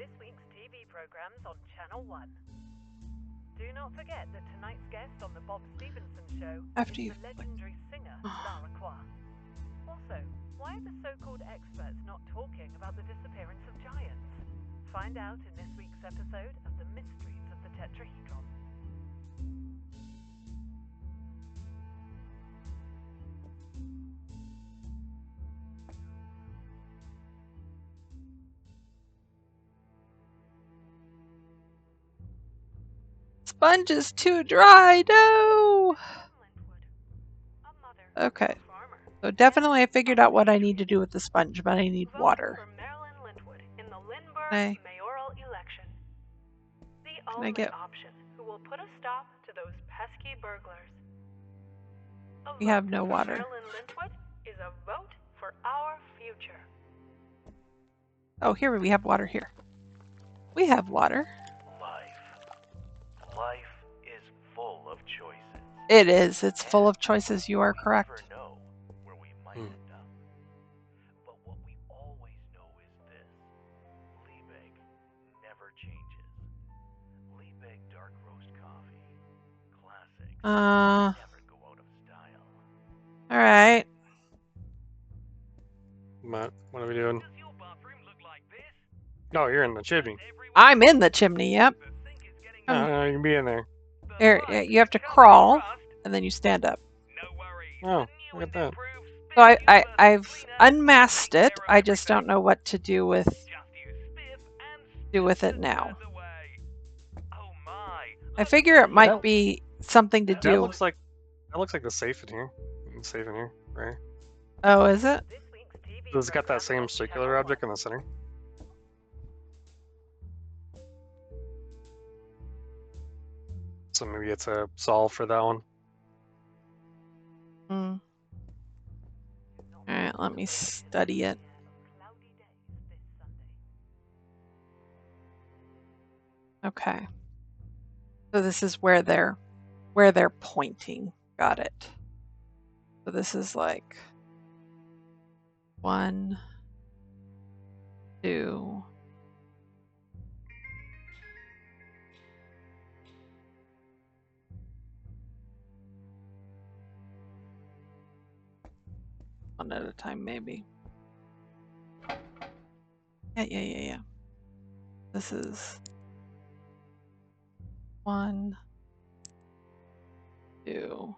this week's TV programs on Channel 1. Do not forget that tonight's guest on the Bob Stevenson show is the legendary singer Lara Croix. Also, why are the so-called experts not talking about the disappearance of giants? Find out in this week's episode of The Mysteries of the Tetrahedron. Sponge is too dry, no! Okay, so definitely I figured out what I need to do with the sponge, but I need water. Okay. Can I get... option who will put a stop to those pesky burglars. We have no water. Marilyn Lintwood is a vote for our future. Oh, here we have water here. We have water. Life is full of choices. It is. It's full of choices. You are correct. We never know where we might end up. But what we always know is this. Liebig never changes. Liebig dark roast coffee. Classic. Never go out of style. Alright. What are we doing? No, you're in the chimney. I'm in the chimney, yep. No, you can be in there. Here, you have to crawl, and then you stand up. Oh, look at that. So I've unmasked it. I just don't know what to do with it now. I figure it might be something to do. That looks like the safe in here. Safe in here, right? Oh, is it? It's got that same circular object in the center. So maybe it's a solve for that one. Alright, let me study it. Okay. So this is where they're pointing. Got it. So this is like 1, 2. One at a time, maybe. Yeah. This is 1, 2,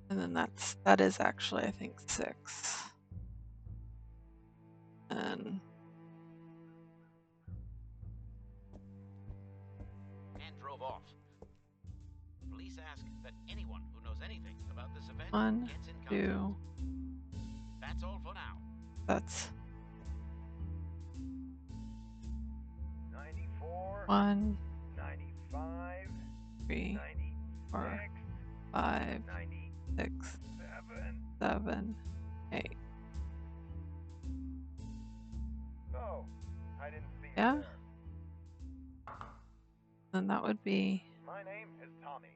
and then that is actually, I think, 6. And drove off. Police ask that anyone who knows anything about this event 1, gets in 2. That's all for now. That's 94, 1, 95, 3, 4, 96, 5, 6, 97. 7, 8. Oh, I didn't see you Yeah. there. Then that would be My name is Tommy.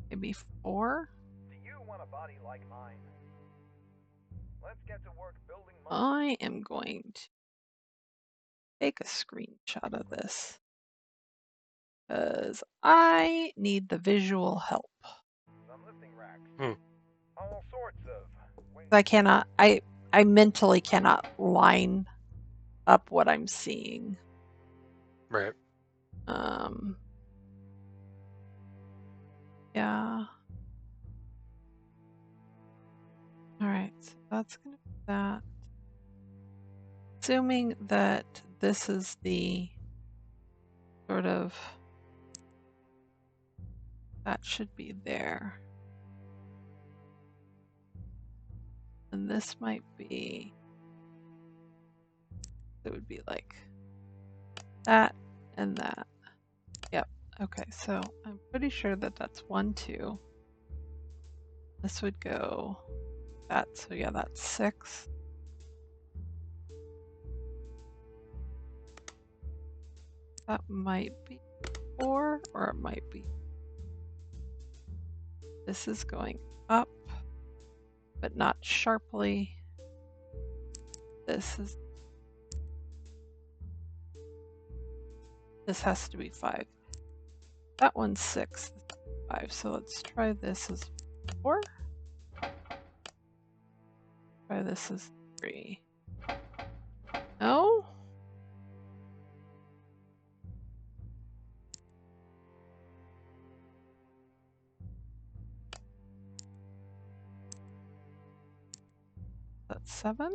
maybe 4. Do you want a body like mine? Let's get to work building my... I am going to take a screenshot of this because I need the visual help. Some lifting racks. All sorts of... I cannot, I mentally cannot line up what I'm seeing. Right. Yeah. Alright, so that's gonna be that. Assuming that this is the sort of, that should be there. And this might be, it would be like that and that. Yep. Okay, so I'm pretty sure that that's 1, 2. This would go that, so yeah, that's 6. That might be 4, or it might be. This is going up, but not sharply. This is This has to be 5. That one's 6. 5. So let's try this as 4. Try this as 3. No? That's 7.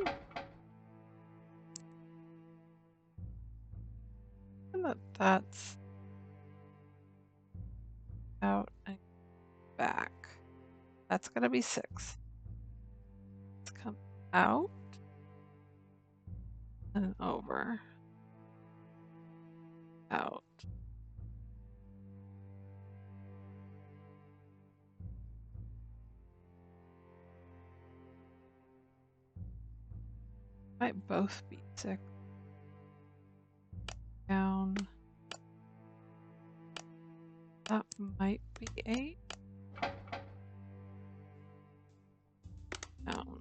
And that's out and back. That's going to be 6. Let's come out and over. Out. Might both be 6. Down. That might be 8. Down.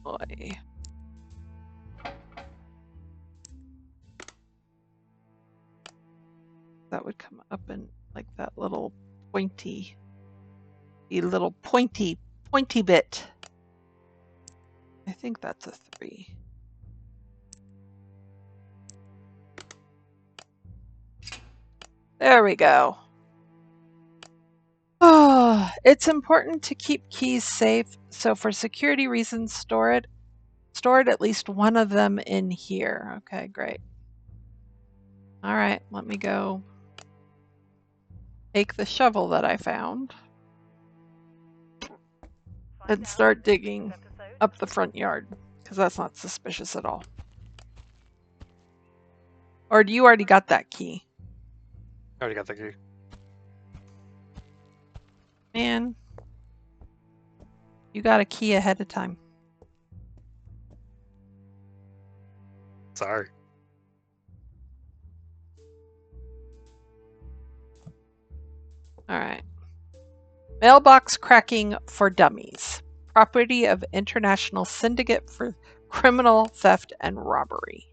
Boy. That would come up in like that little pointy bit. I think that's a 3. There we go. Oh, it's important to keep keys safe, so for security reasons, stored at least one of them in here. Okay, great. All right, let me go take the shovel that I found and start digging up the front yard, because that's not suspicious at all. Or do you already got that key? I already got the key. Man, you got a key ahead of time. Sorry. All right. Mailbox cracking for dummies. Property of International Syndicate for Criminal Theft and Robbery.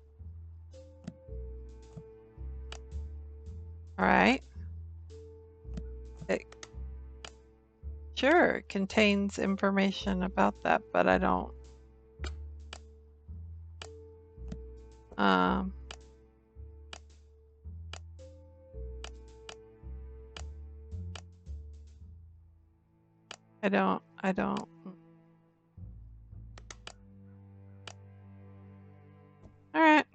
All right. It sure contains information about that, but I don't. I don't. All right.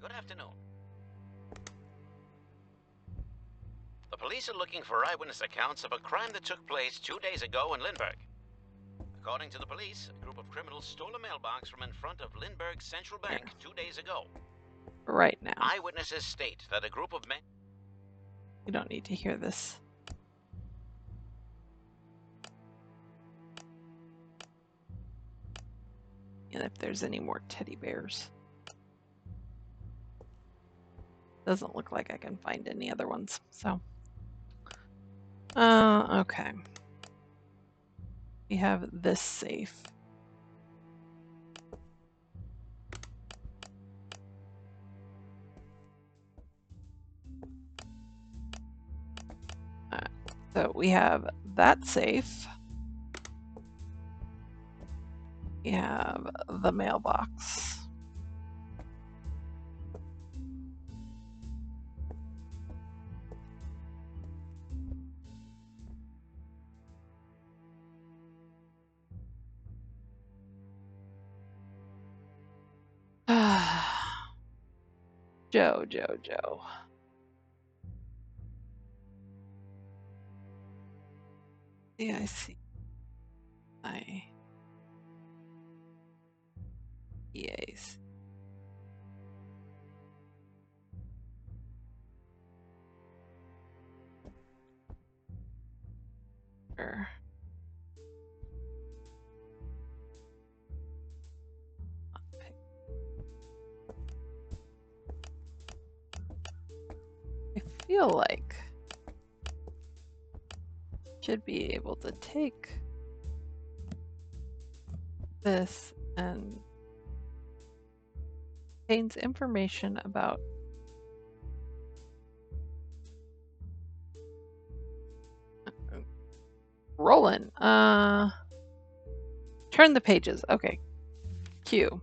Good afternoon. The police are looking for eyewitness accounts of a crime that took place 2 days ago in Lindbergh. According to the police, a group of criminals stole a mailbox from in front of Lindbergh Central Bank 2 days ago. Right now. Eyewitnesses state that a group of men... You don't need to hear this. And if there's any more teddy bears. Doesn't look like I can find any other ones, so. Okay. We have this safe. So we have that safe. We have the mailbox. Joe. Yeah, I see. Yes. Sure. I feel like should be able to take this and contains information about Roland. Turn the pages. Okay. Q.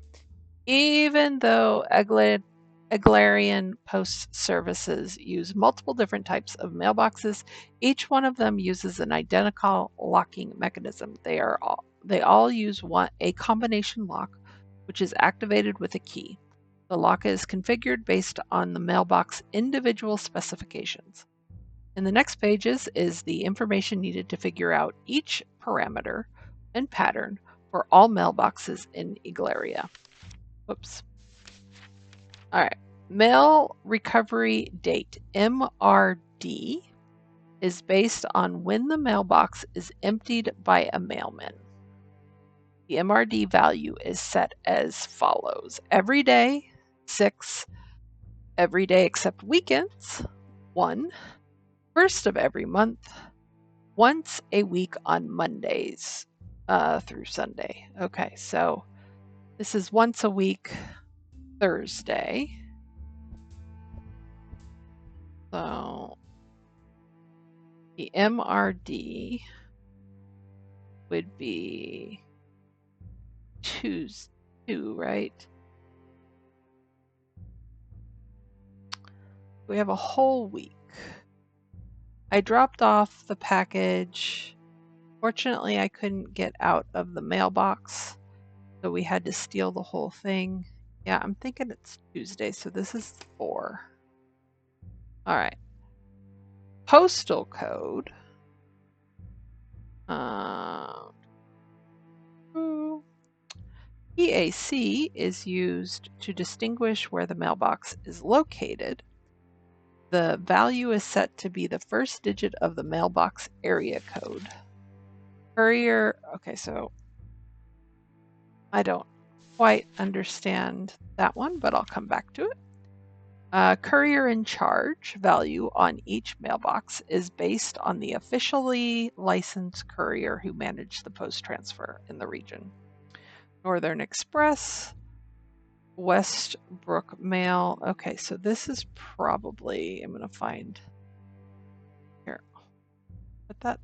Even though Eglarian Post Services use multiple different types of mailboxes, each one of them uses an identical locking mechanism. They all use a combination lock, which is activated with a key. The lock is configured based on the mailbox individual specifications. In the next pages is the information needed to figure out each parameter and pattern for all mailboxes in Eglaria. Whoops. All right. Mail recovery date, MRD, is based on when the mailbox is emptied by a mailman. The MRD value is set as follows. Every day, 6. Every day except weekends, 1. First of every month, once a week on Mondays through Sunday. Okay, so this is once a week, Thursday. So the MRD would be Tuesday, right? We have a whole week. I dropped off the package. Fortunately, I couldn't get out of the mailbox, so we had to steal the whole thing. Yeah, I'm thinking it's Tuesday, so this is 4. All right. Postal code. EAC is used to distinguish where the mailbox is located. The value is set to be the first digit of the mailbox area code. Courier, okay, so I don't quite understand that one, but I'll come back to it. Courier in charge value on each mailbox is based on the officially licensed courier who managed the post transfer in the region. Northern Express, Westbrook Mail. Okay, so this is probably, I'm going to find, here, put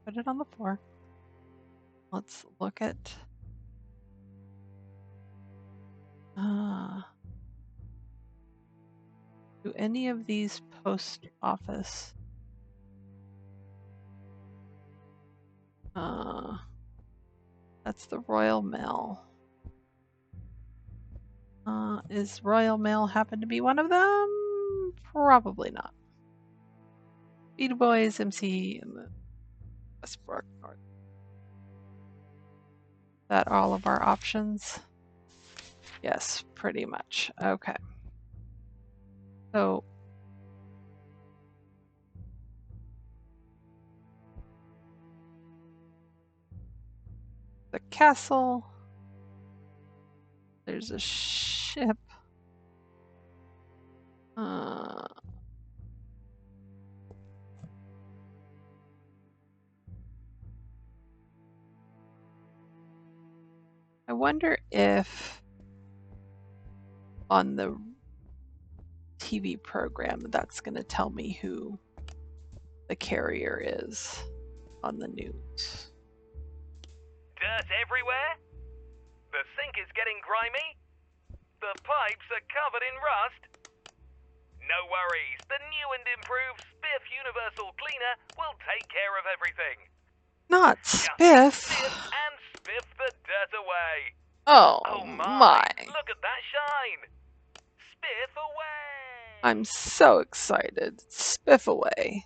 it on the floor. Let's look at, do any of these post office, that's the Royal Mail. Is Royal Mail happen to be one of them? Probably not. Beat Boys, MC, and the Westbrook North. Is that all of our options? Yes, pretty much. Okay. So the castle. There's a ship. I wonder if on the TV program that's going to tell me who the carrier is on the news. Dirt everywhere? The sink is getting grimy? The pipes are covered in rust? No worries, the new and improved Spiff Universal Cleaner will take care of everything. Not Spiff. Spiff and Spiff the dirt away. Oh my. Look at that shine. Spiff away. I'm so excited. Spiff away.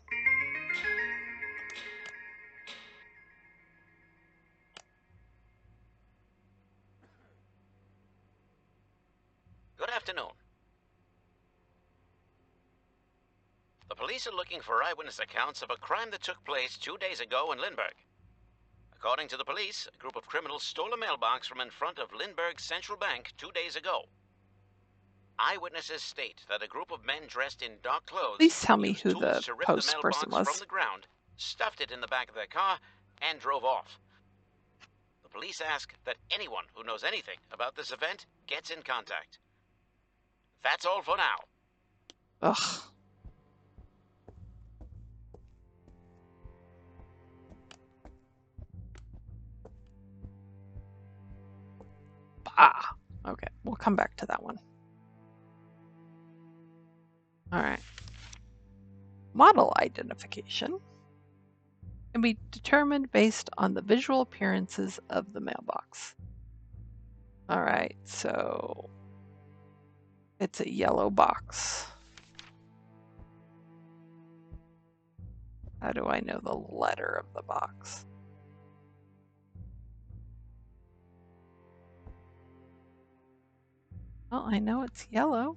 Good afternoon. The police are looking for eyewitness accounts of a crime that took place 2 days ago in Lindbergh. According to the police, a group of criminals stole a mailbox from in front of Lindbergh's Central Bank 2 days ago. Eyewitnesses state that a group of men dressed in dark clothes Please tell me used who tools the to rip post the person mailbox was. from the ground, stuffed it in the back of their car, and drove off. The police ask that anyone who knows anything about this event gets in contact. That's all for now. Ugh. Ah, okay. We'll come back to that one. All right. Model identification can be determined based on the visual appearances of the mailbox. All right, so it's a yellow box. How do I know the letter of the box? Well, I know it's yellow.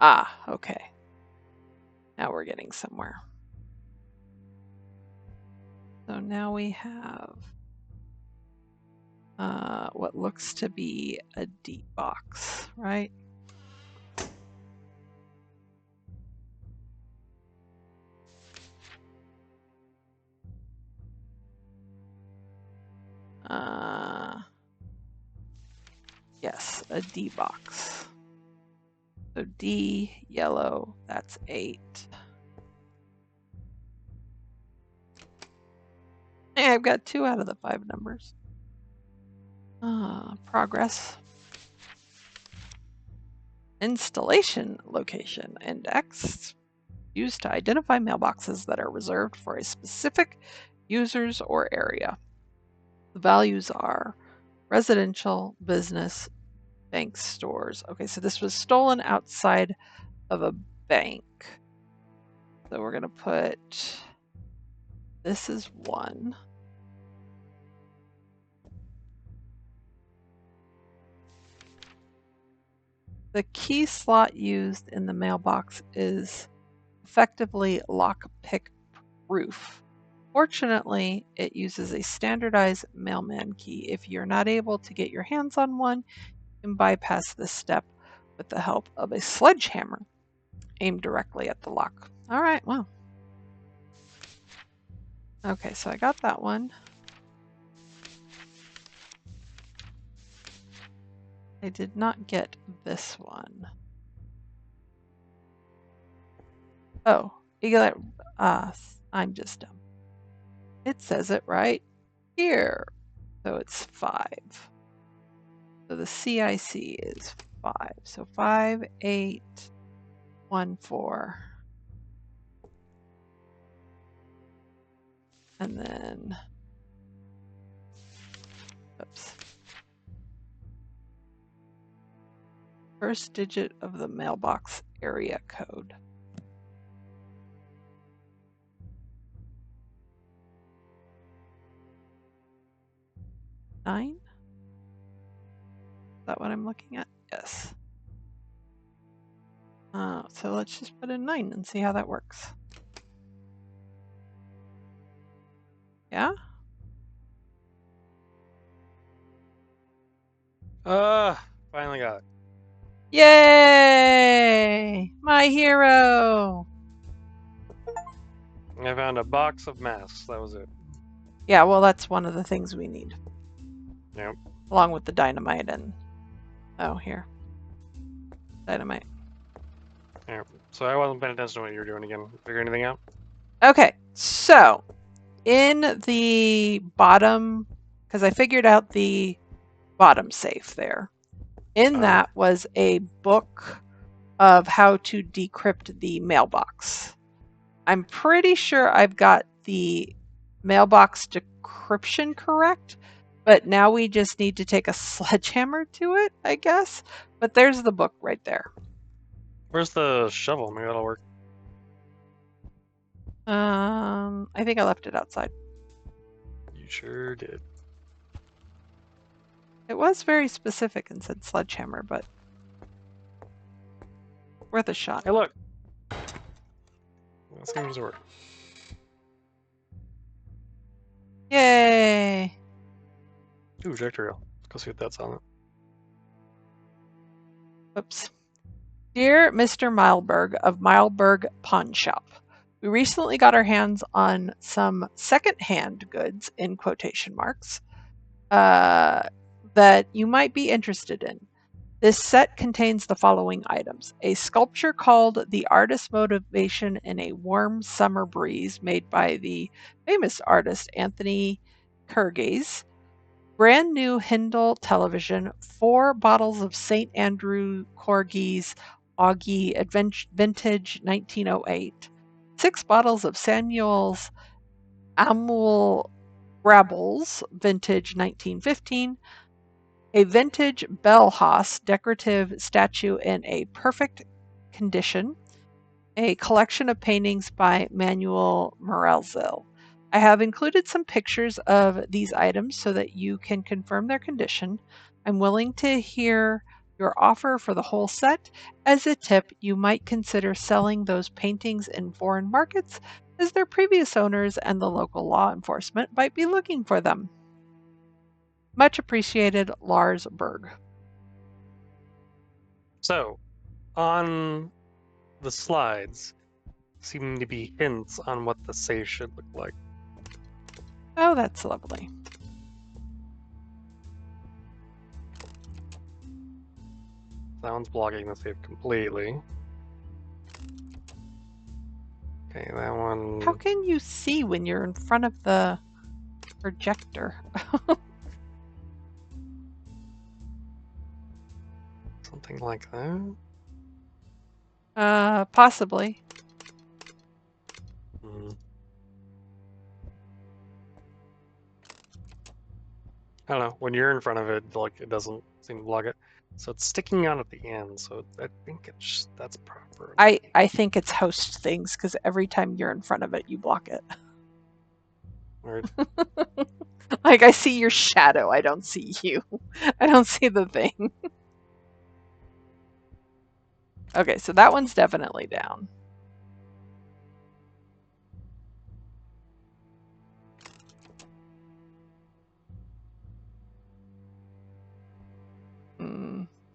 Ah, okay. Now we're getting somewhere. So now we have what looks to be a D box, right? Yes, a D box. So D, yellow, that's 8. Hey, I've got 2 out of the 5 numbers. Progress. Installation location index, used to identify mailboxes that are reserved for a specific users or area. The values are residential, business, bank, stores. Okay, so this was stolen outside of a bank. So we're going to put, this is 1. The key slot used in the mailbox is effectively lockpick proof. Fortunately, it uses a standardized mailman key. If you're not able to get your hands on one, you can bypass this step with the help of a sledgehammer aimed directly at the lock. All right, well. Okay, so I got that one. I did not get this one. Oh, you got I'm just dumb. It says it right here. So it's 5. So the CIC is 5. So 5, 8, 1, 4. And then, oops. First digit of the mailbox area code. 9? Is that what I'm looking at? Yes. So let's just put in 9 and see how that works. Yeah? Finally got it. Yay! My hero! I found a box of masks. That was it. Yeah, well, that's one of the things we need. Yep. Along with the dynamite and... Oh, here. Dynamite. Yeah. So I wasn't paying attention to what you were doing again. Figure anything out? Okay, so in the bottom, because I figured out the bottom safe there. In that was a book of how to decrypt the mailbox. I'm pretty sure I've got the mailbox decryption correct, but now we just need to take a sledgehammer to it, I guess. But there's the book right there. Where's the shovel? Maybe that'll work. I think I left it outside. You sure did. It was very specific and said sledgehammer, but worth a shot. Hey, look. That seems to work. Yay! Ooh, ejector rail. Let's go see what that's on it. Oops. Dear Mr. Mileberg of Mileberg Pawn Shop, we recently got our hands on some second-hand goods, in quotation marks, that you might be interested in. This set contains the following items. A sculpture called The Artist's Motivation in a Warm Summer Breeze, made by the famous artist Anthony Kurges. Brand new Hindle television, 4 bottles of St. Andrew Corgis Augie Vintage 1908, 6 bottles of Samuel's Amul Grabbles Vintage 1915, a vintage Bellhaus decorative statue in a perfect condition, a collection of paintings by Manuel Morelzil. I have included some pictures of these items so that you can confirm their condition. I'm willing to hear your offer for the whole set. As a tip, you might consider selling those paintings in foreign markets, as their previous owners and the local law enforcement might be looking for them. Much appreciated, Lars Berg. So, on the slides seem to be hints on what the safe should look like. Oh, that's lovely. That one's blocking the safe completely. Okay, that one... How can you see when you're in front of the projector? Something like that? Possibly. I don't know. When you're in front of it, like, it doesn't seem to block it. So it's sticking out at the end. So I think it's that's proper. I think it's host things, because every time you're in front of it, you block it. Right. Like, I see your shadow. I don't see you. I don't see the thing. Okay, so that one's definitely down.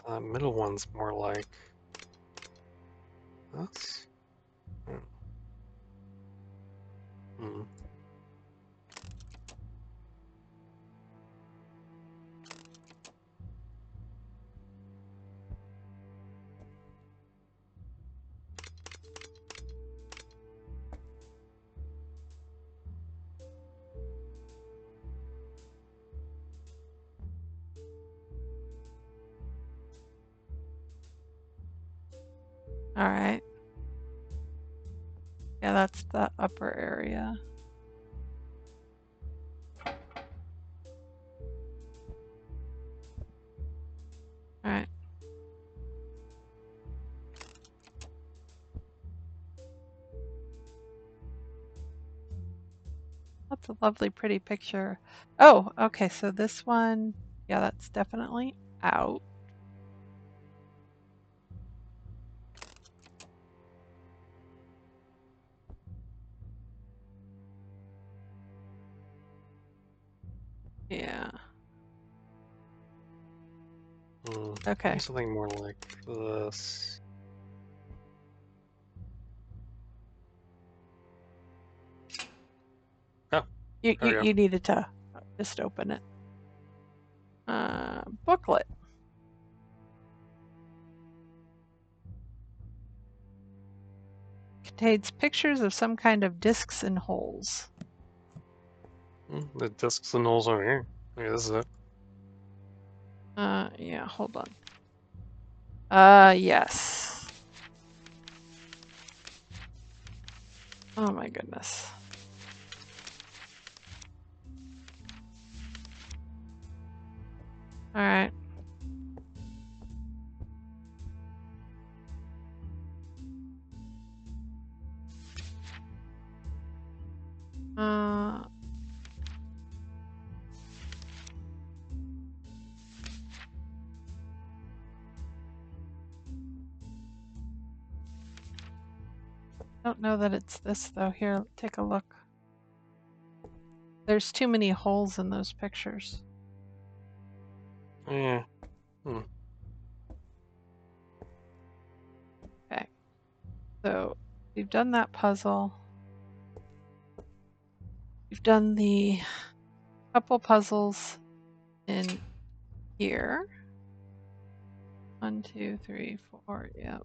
The middle one's more like this. All right. Yeah, that's the upper area. All right. That's a lovely, pretty picture. Oh, okay, so this one, yeah, that's definitely out. Yeah. Okay. Something more like this. Oh. You needed to just open it. Booklet. Contains pictures of some kind of discs and holes. The discs and holes over here. Maybe this is it. Yeah, hold on. Yes. Oh my goodness. All right. don't know that it's this though. Here, take a look. There's too many holes in those pictures. Yeah. Okay. So we've done that puzzle. We've done the couple puzzles in here. 1, 2, 3, 4. Yep.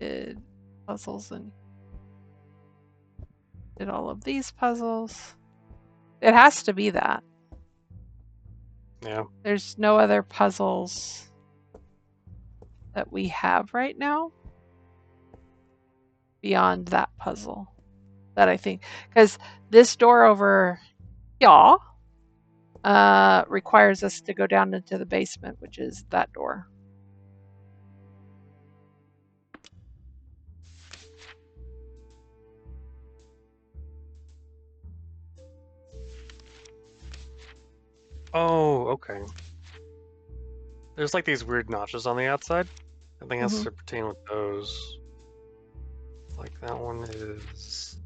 Did puzzles and did all of these puzzles. It has to be that. Yeah. There's no other puzzles that we have right now beyond that puzzle that I think, because this door over here requires us to go down into the basement, which is that door. Oh, okay. There's like these weird notches on the outside. I think that's to pertain with those. Like that one is.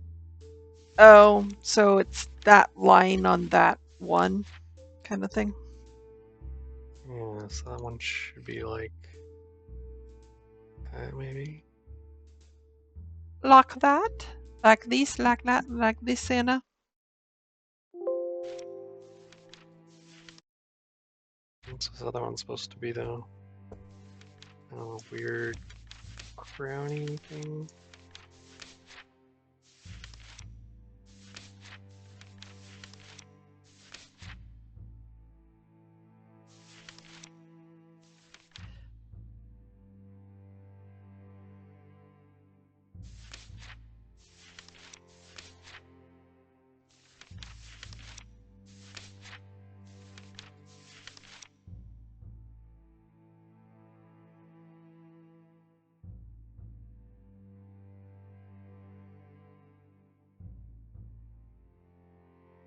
Oh, so it's that line on that one kind of thing. Yeah, so that one should be like that maybe. Like that? Like this, like that, like this, Anna? What's this other one supposed to be though? Oh, weird crowny thing.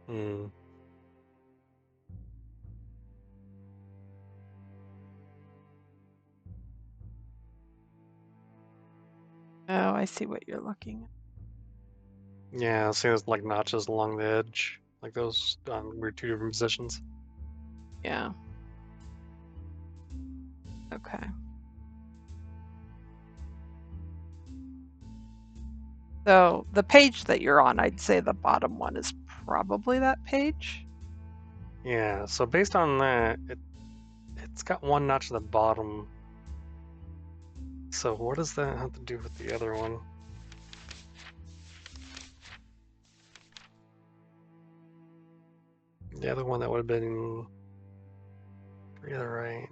Hmm. Oh, I see what you're looking at. Yeah, see those like notches along the edge, like those we're two different positions. Yeah. Okay. So the page that you're on, I'd say the bottom one is probably that page. Yeah, so based on that, it's got one notch at the bottom. So what does that have to do with the other one? The other one that would have been further right.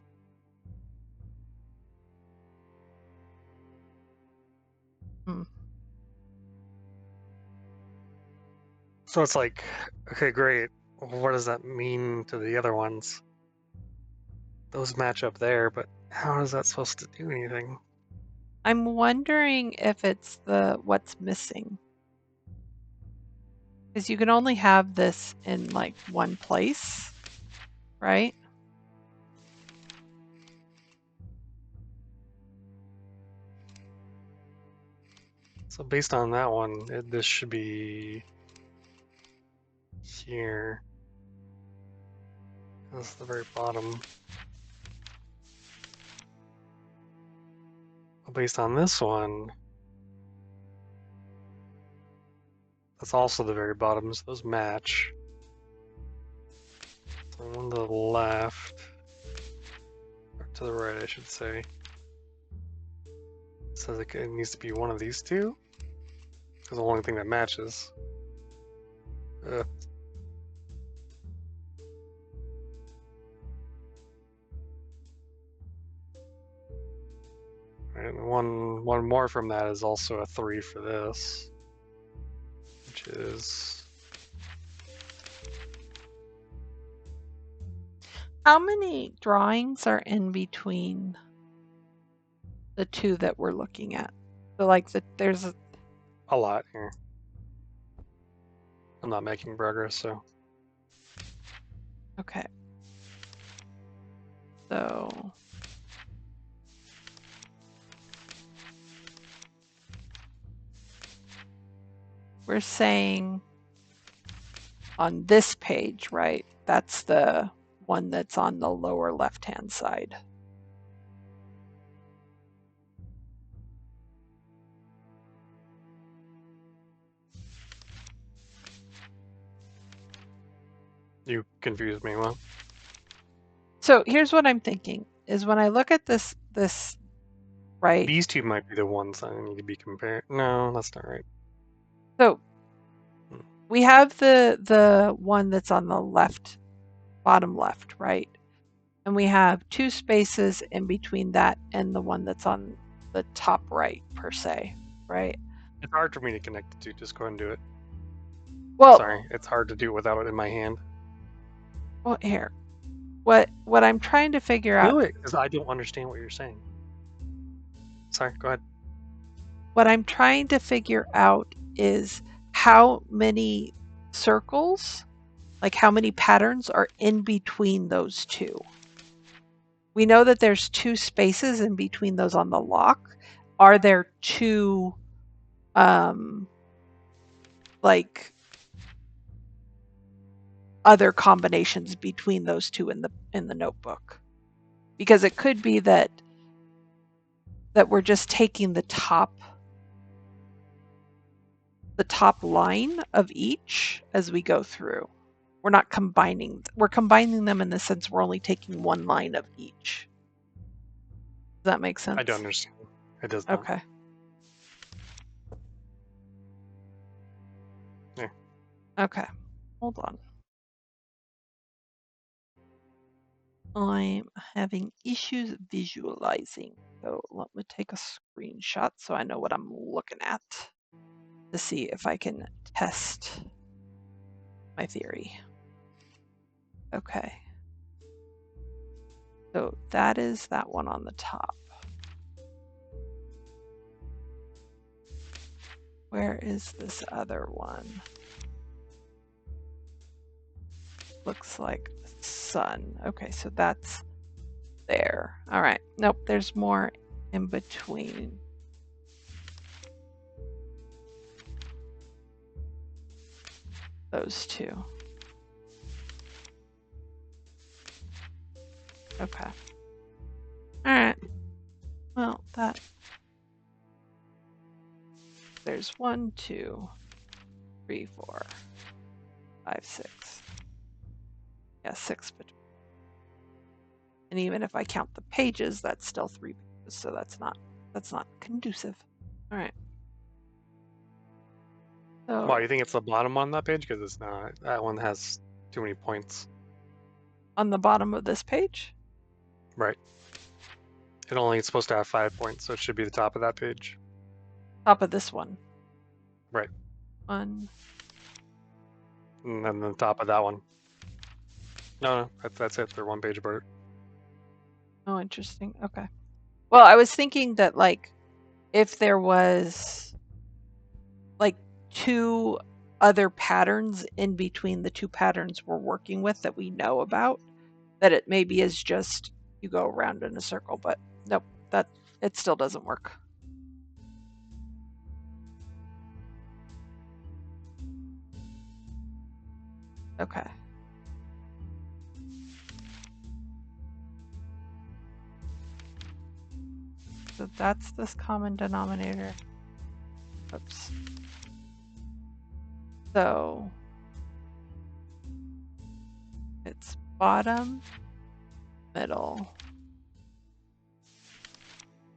So it's like, okay, great. What does that mean to the other ones? Those match up there, but how is that supposed to do anything? I'm wondering if it's the what's missing. Because you can only have this in like one place, right? So based on that one, this should be here. That's the very bottom. Based on this one, that's also the very bottom, so those match. So on the left, or to the right, I should say, says it needs to be one of these two, because the only thing that matches. And one more from that is also a 3 for this, which is. How many drawings are in between the two that we're looking at? So like there's A lot here. I'm not making progress, so. Okay. So we're saying on this page, right? That's the one that's on the lower left-hand side. You confused me, well. So here's what I'm thinking, is when I look at this, right? These two might be the ones that need to be compared. No, that's not right. So we have the one that's on the left, bottom left, right? And we have 2 spaces in between that and the one that's on the top right, per se, right? It's hard for me to connect the two. Just go ahead and do it. Well, sorry, it's hard to do it without it in my hand. Well, here, what I'm trying to figure out. Do it, because I don't understand what you're saying. Sorry, go ahead. What I'm trying to figure out is how many circles, like how many patterns are in between those two. We know that there's 2 spaces in between those on the lock. Are there 2, like other combinations between those 2 in the notebook? Because it could be that we're just taking the top line of each as we go through. We're not combining. We're combining them in the sense we're only taking one line of each. Does that make sense? I don't understand. It does not. Okay. Yeah. Okay. Hold on. I'm having issues visualizing. So let me take a screenshot so I know what I'm looking at to see if I can test my theory. Okay. So that is that one on the top. Where is this other one? Looks like sun. Okay, so that's there. All right. Nope, there's more in between. Those two. Okay. All right. Well, that. There's 1, 2, 3, 4, 5, 6. Yeah, 6 between. And even if I count the pages, that's still 3 pages, so that's not conducive. All right. So, Well, you think it's the bottom on that page? Because it's not. That one has too many points. On the bottom of this page? Right. It only is supposed to have 5 points, so it should be the top of that page. Top of this one. Right. 1. And then the top of that one. No, that's it. They're 1 page apart. Oh, interesting. Okay. Well, I was thinking that, like, if there was, like, 2 other patterns in between the 2 patterns we're working with that we know about, that it maybe is just you go around in a circle, but nope, that it still doesn't work. Okay. So that's this common denominator. Oops. So it's bottom, middle,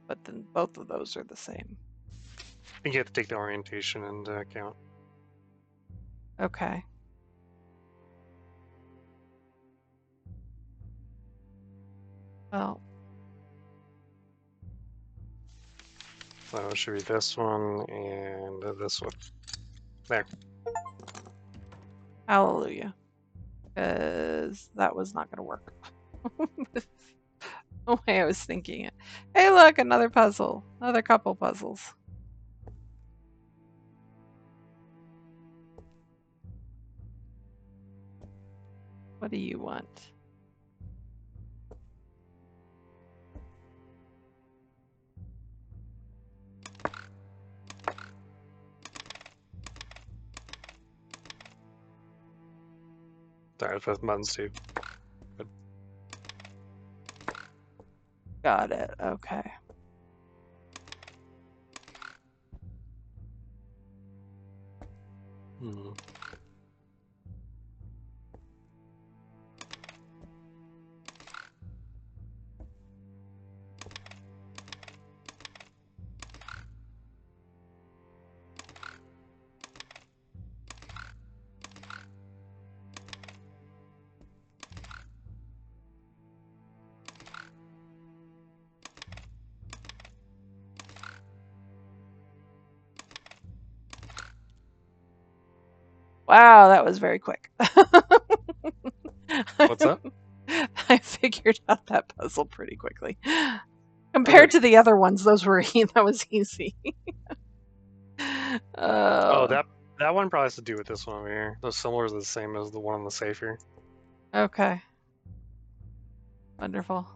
but then both of those are the same. I think you have to take the orientation into account. Okay. Well, So it should be this one and this one. There. hallelujah. Because that was not going to work. The way I was thinking it. Hey, look, another puzzle. Another couple puzzles. What do you want? Sorry, press buttons too. Got it. Okay. Hmm. Wow, that was very quick. What's up? I figured out that puzzle pretty quickly. Compared to the other ones, those were that was easy. Oh, that one probably has to do with this one over here. Those symbols are the same as the one on the safe here. Okay. Wonderful.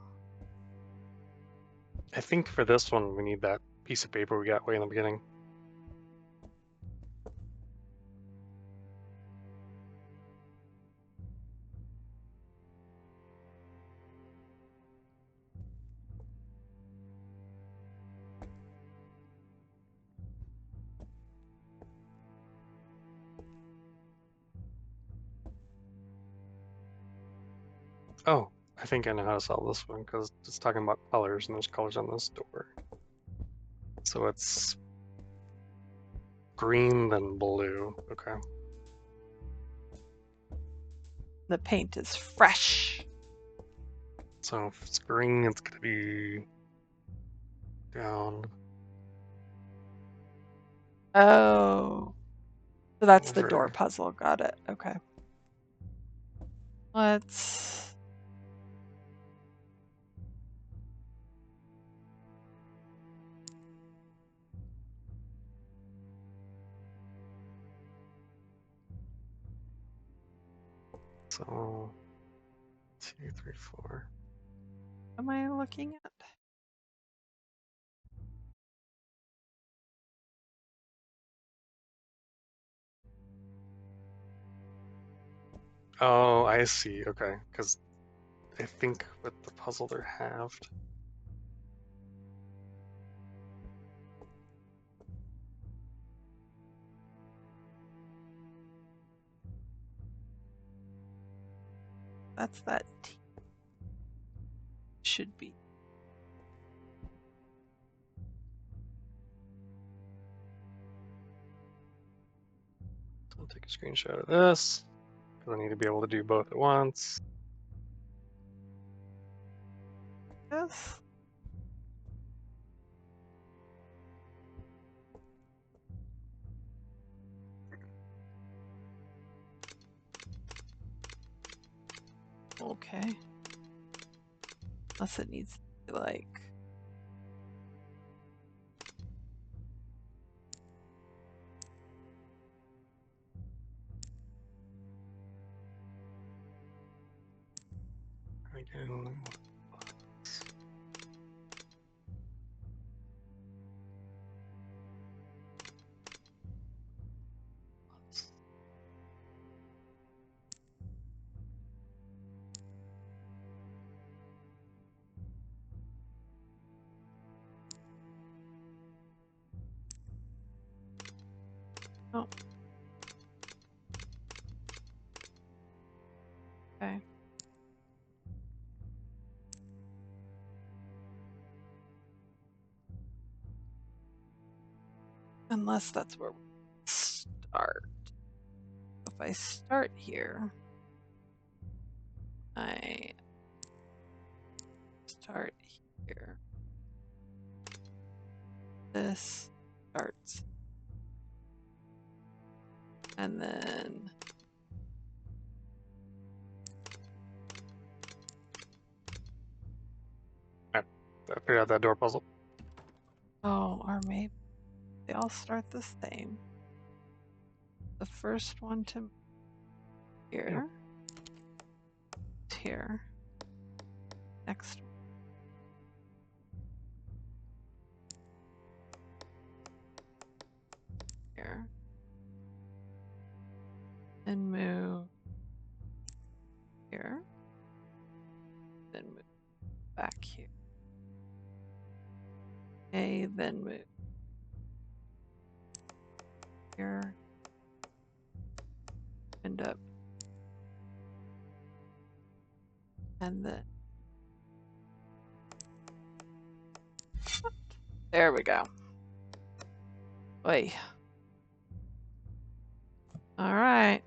I think for this one we need that piece of paper we got way in the beginning. Oh, I think I know how to solve this one because it's talking about colors and there's colors on this door. So it's green then blue. Okay. The paint is fresh. So if it's green, it's gonna be down. Oh. So that's the door over. puzzle. Got it. Okay. Let's. So 2, 3, 4. What am I looking at? Oh, I see. Okay, because I think with the puzzle they're halved. That's that T. Should be. So I'll take a screenshot of this because I need to be able to do both at once. Yes. Okay. Unless it needs to be like. Again. Oh. Okay. Unless that's where we start. If I start here, I start here. This starts. And then I figured out that door puzzle. oh, or maybe they all start the same. The first one to here. Here. Next one. Here. And move Okay, then move here. End up. And then. There we go. Oy. All right.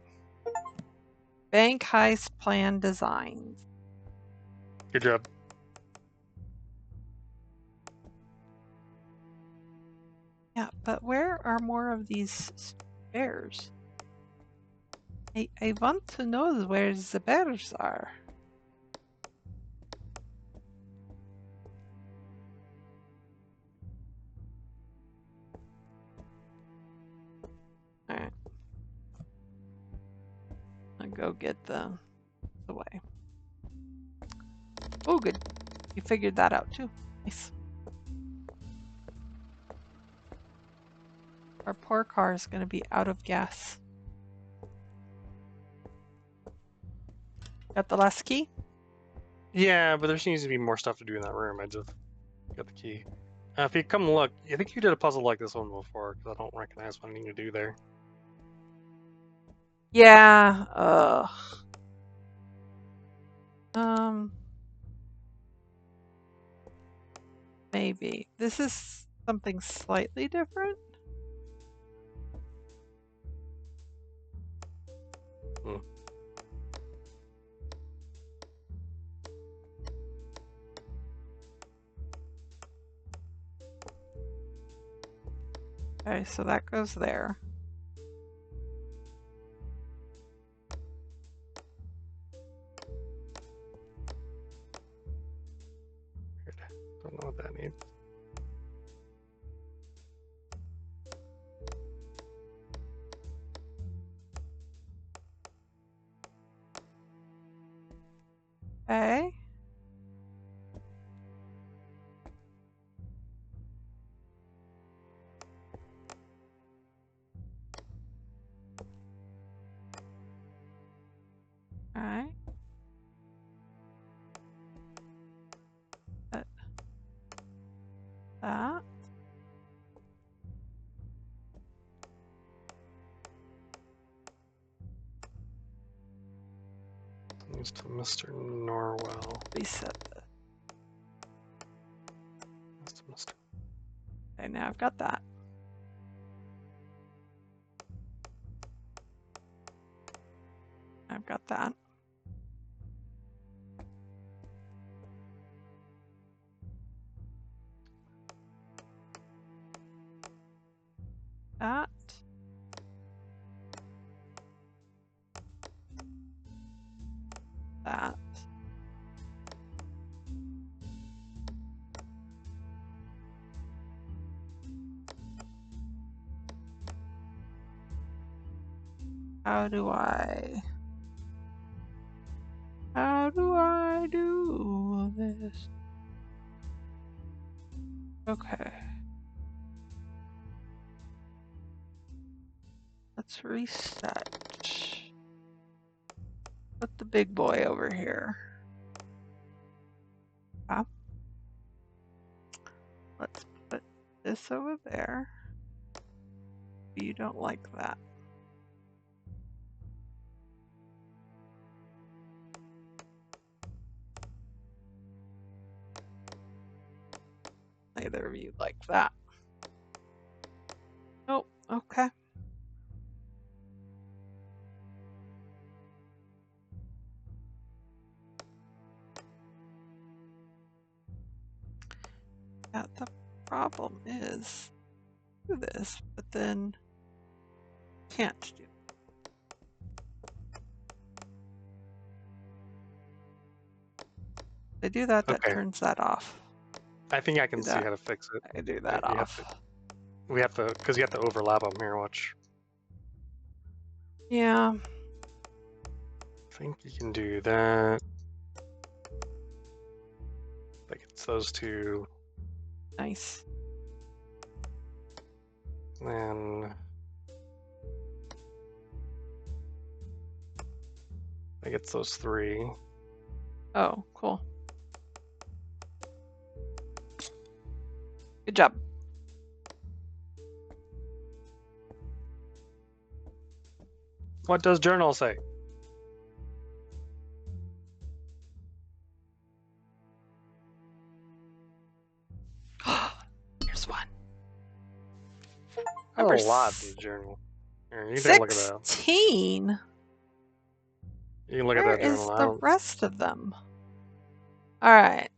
Bank heist plan designs. Good job. Yeah, but where are more of these bears? I want to know where the bears are. Alright. I'll go get them away. Oh, good. You figured that out too. Nice. Our poor car is going to be out of gas. Got the last key? Yeah, but there needs to be more stuff to do in that room. I just got the key. If you come look, I think you did a puzzle like this one before, because I don't recognize what I need to do there. Yeah. Maybe. This is something slightly different. Hmm. Okay, so that goes there. Don't know what that means. Okay. Alright. That. Needs to Mr. Norwell. Reset this. That's to Mr. Okay, now I've got that. I've got that. That. That. How do I do this? Okay. Let's reset. Put the big boy over here. Let's put this over there. You don't like that. Neither of you like that. Oh, okay. Yeah, the problem is do this, but then can't do. If I do that, that Okay. turns that off. I think I can Do see that. how to fix it. I do that You have off. We have to, because you have to overlap them here. Watch. Yeah. I think you can do that. Like it's those two. Nice. Then I get those three. Oh, cool. Good job. What does journal say? Here's one. I have Number a lot in journal. Here, you take a look at that. 16. You can look Where at that is journal. the rest of them? All right.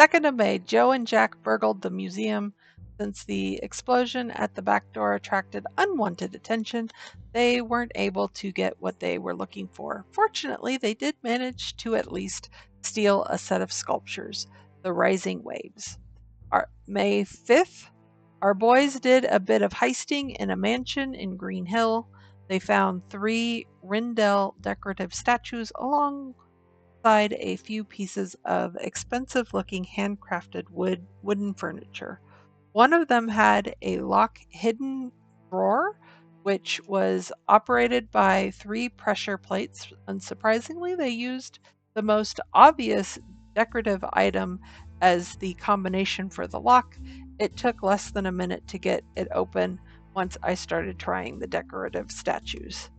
2nd of May, Joe and Jack burgled the museum. Since the explosion at the back door attracted unwanted attention, they weren't able to get what they were looking for. Fortunately, they did manage to at least steal a set of sculptures, the Rising Waves. May 5th, our boys did a bit of heisting in a mansion in Green Hill. They found 3 Rindell decorative statues alongside a few pieces of expensive-looking handcrafted wooden furniture. One of them had a lock-hidden drawer, which was operated by 3 pressure plates. Unsurprisingly, they used the most obvious decorative item as the combination for the lock. It took less than a minute to get it open once I started trying the decorative statues.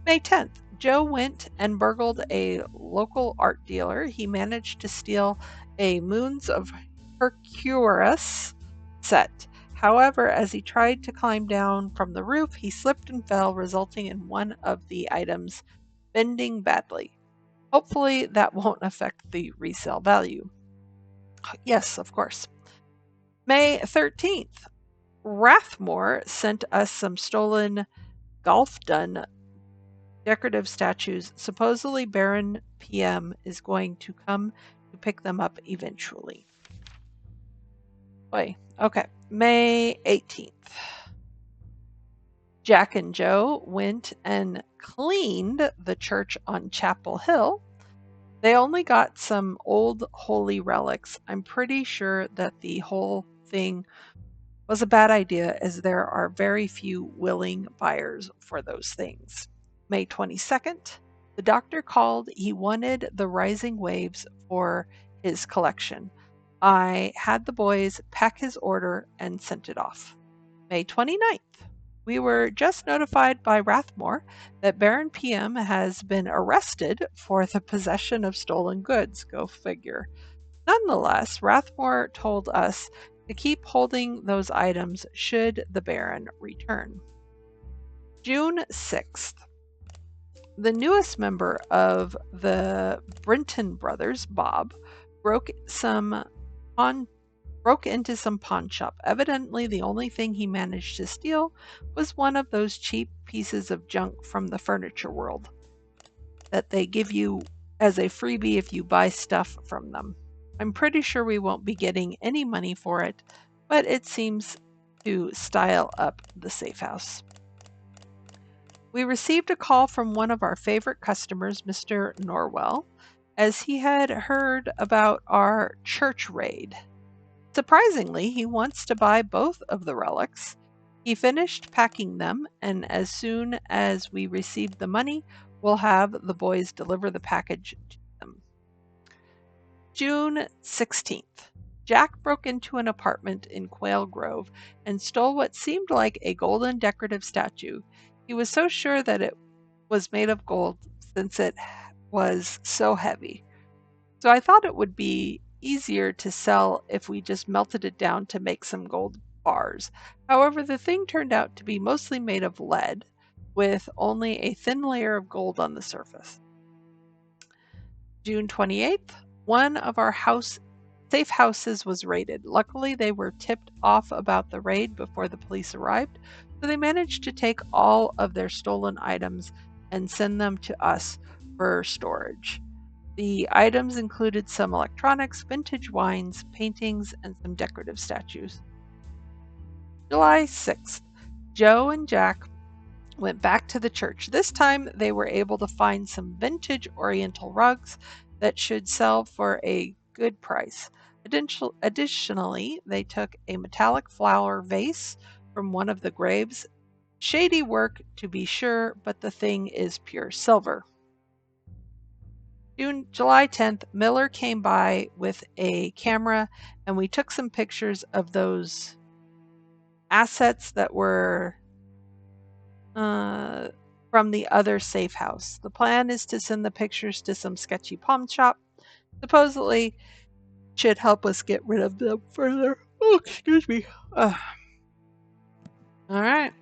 May 10th, Joe went and burgled a local art dealer. He managed to steal a Moons of Hercules set. However, as he tried to climb down from the roof, he slipped and fell, resulting in one of the items bending badly. Hopefully, that won't affect the resale value. Yes, of course. May 13th, Rathmore sent us some stolen Golfdon decorative statues. Supposedly, Baron PM is going to come to pick them up eventually. Boy, okay. May 18th. Jack and Joe went and cleaned the church on Chapel Hill. They only got some old holy relics. I'm pretty sure that the whole thing was a bad idea, as there are very few willing buyers for those things. May 22nd, the doctor called. He wanted the Rising Waves for his collection. I had the boys pack his order and sent it off. May 29th, we were just notified by Rathmore that Baron PM has been arrested for the possession of stolen goods. Go figure. Nonetheless, Rathmore told us to keep holding those items should the Baron return. June 6th. The newest member of the Brinton brothers, Bob, broke into some pawn shop. Evidently, the only thing he managed to steal was one of those cheap pieces of junk from the furniture world that they give you as a freebie if you buy stuff from them. I'm pretty sure we won't be getting any money for it, but it seems to style up the safe house. We received a call from one of our favorite customers, Mr. Norwell, as he had heard about our church raid. Surprisingly, he wants to buy both of the relics. He finished packing them, and as soon as we receive the money, we'll have the boys deliver the package to them. June 16th. Jack broke into an apartment in Quail Grove and stole what seemed like a golden decorative statue. He was so sure that it was made of gold since it was so heavy. So I thought it would be easier to sell if we just melted it down to make some gold bars. However, the thing turned out to be mostly made of lead, with only a thin layer of gold on the surface. June 28th, one of our safe houses was raided. Luckily, they were tipped off about the raid before the police arrived, so they managed to take all of their stolen items and send them to us for storage. The items included some electronics, vintage wines, paintings, and some decorative statues. July 6th, Joe and Jack went back to the church. This time they were able to find some vintage oriental rugs that should sell for a good price. Additionally, they took a metallic flower vase from one of the graves. Shady work, to be sure, but the thing is pure silver. July 10th, Miller came by with a camera, and we took some pictures of those assets that were from the other safe house. The plan is to send the pictures to some sketchy pawn shop. Supposedly, should help us get rid of them further. Oh, excuse me. All right.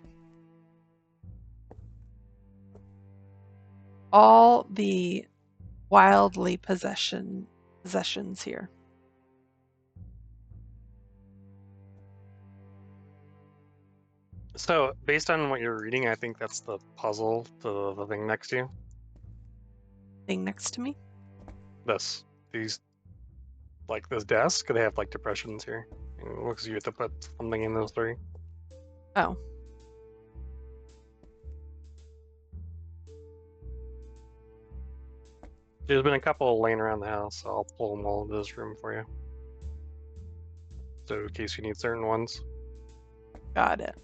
All the wildly possessions here. So, based on what you're reading, I think that's the puzzle to the thing next to you. Thing next to me? These, like this desk, they have like depressions here. And it looks like you have to put something in those three. Oh. There's been a couple laying around the house, so I'll pull them all into this room for you. So, in case you need certain ones. Got it.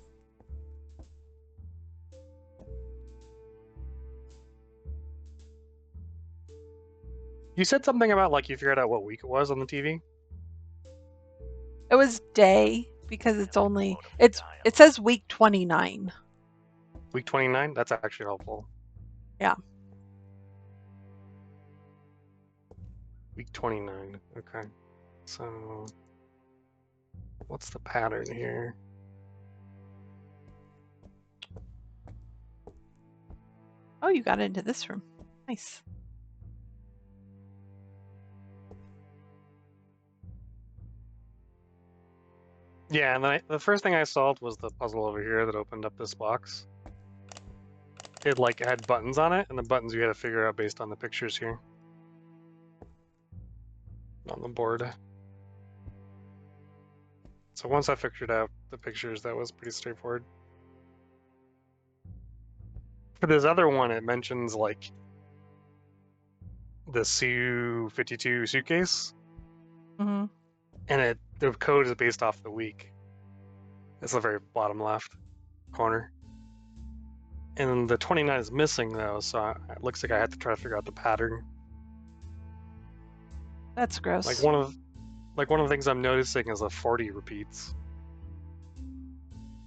You said something about like you figured out what week it was on the TV? It was day because it's only it says week 29. Week 29? That's actually helpful. Yeah. Week 29. Okay. So what's the pattern here? Oh, you got into this room. Nice. Yeah, and then the first thing I solved was the puzzle over here that opened up this box. It like had buttons on it, and the buttons you had to figure out based on the pictures here on the board. So once I figured out the pictures, that was pretty straightforward. For this other one, it mentions like the Su-52 suitcase, Mm-hmm. and the code is based off the week. It's the very bottom left corner. And the 29 is missing though, so it looks like I have to try to figure out the pattern. That's gross. Like one of the things I'm noticing is a 40 repeats.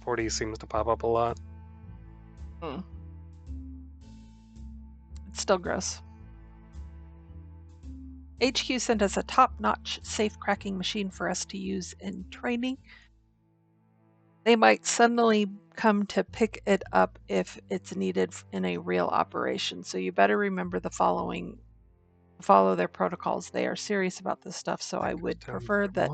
40 seems to pop up a lot. It's still gross. HQ sent us a top-notch safe cracking machine for us to use in training. They might suddenly come to pick it up if it's needed in a real operation. So you better remember follow their protocols. They are serious about this stuff, so I would prefer that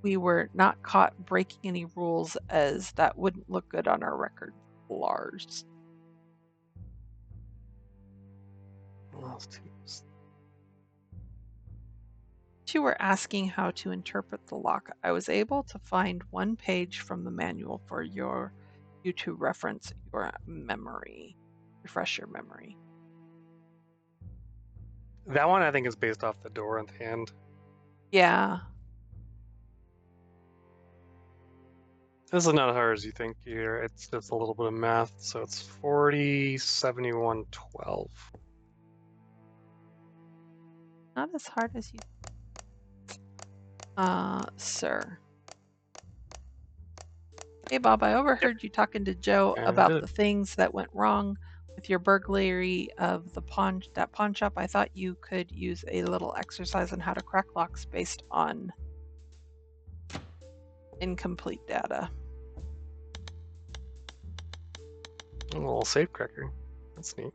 we were not caught breaking any rules, as that wouldn't look good on our record. Lars. You were asking how to interpret the lock. I was able to find one page from the manual for you to reference your memory. Refresh your memory. That one I think is based off the door in the hand. Yeah. This is not as hard as you think here. It's just a little bit of math. So it's 40, 71, 12. Not as hard as you. Sir. Hey, Bob, I overheard you talking to Joe about the things that went wrong with your burglary of that pawn shop. I thought you could use a little exercise on how to crack locks based on incomplete data. A little safe cracker. That's neat.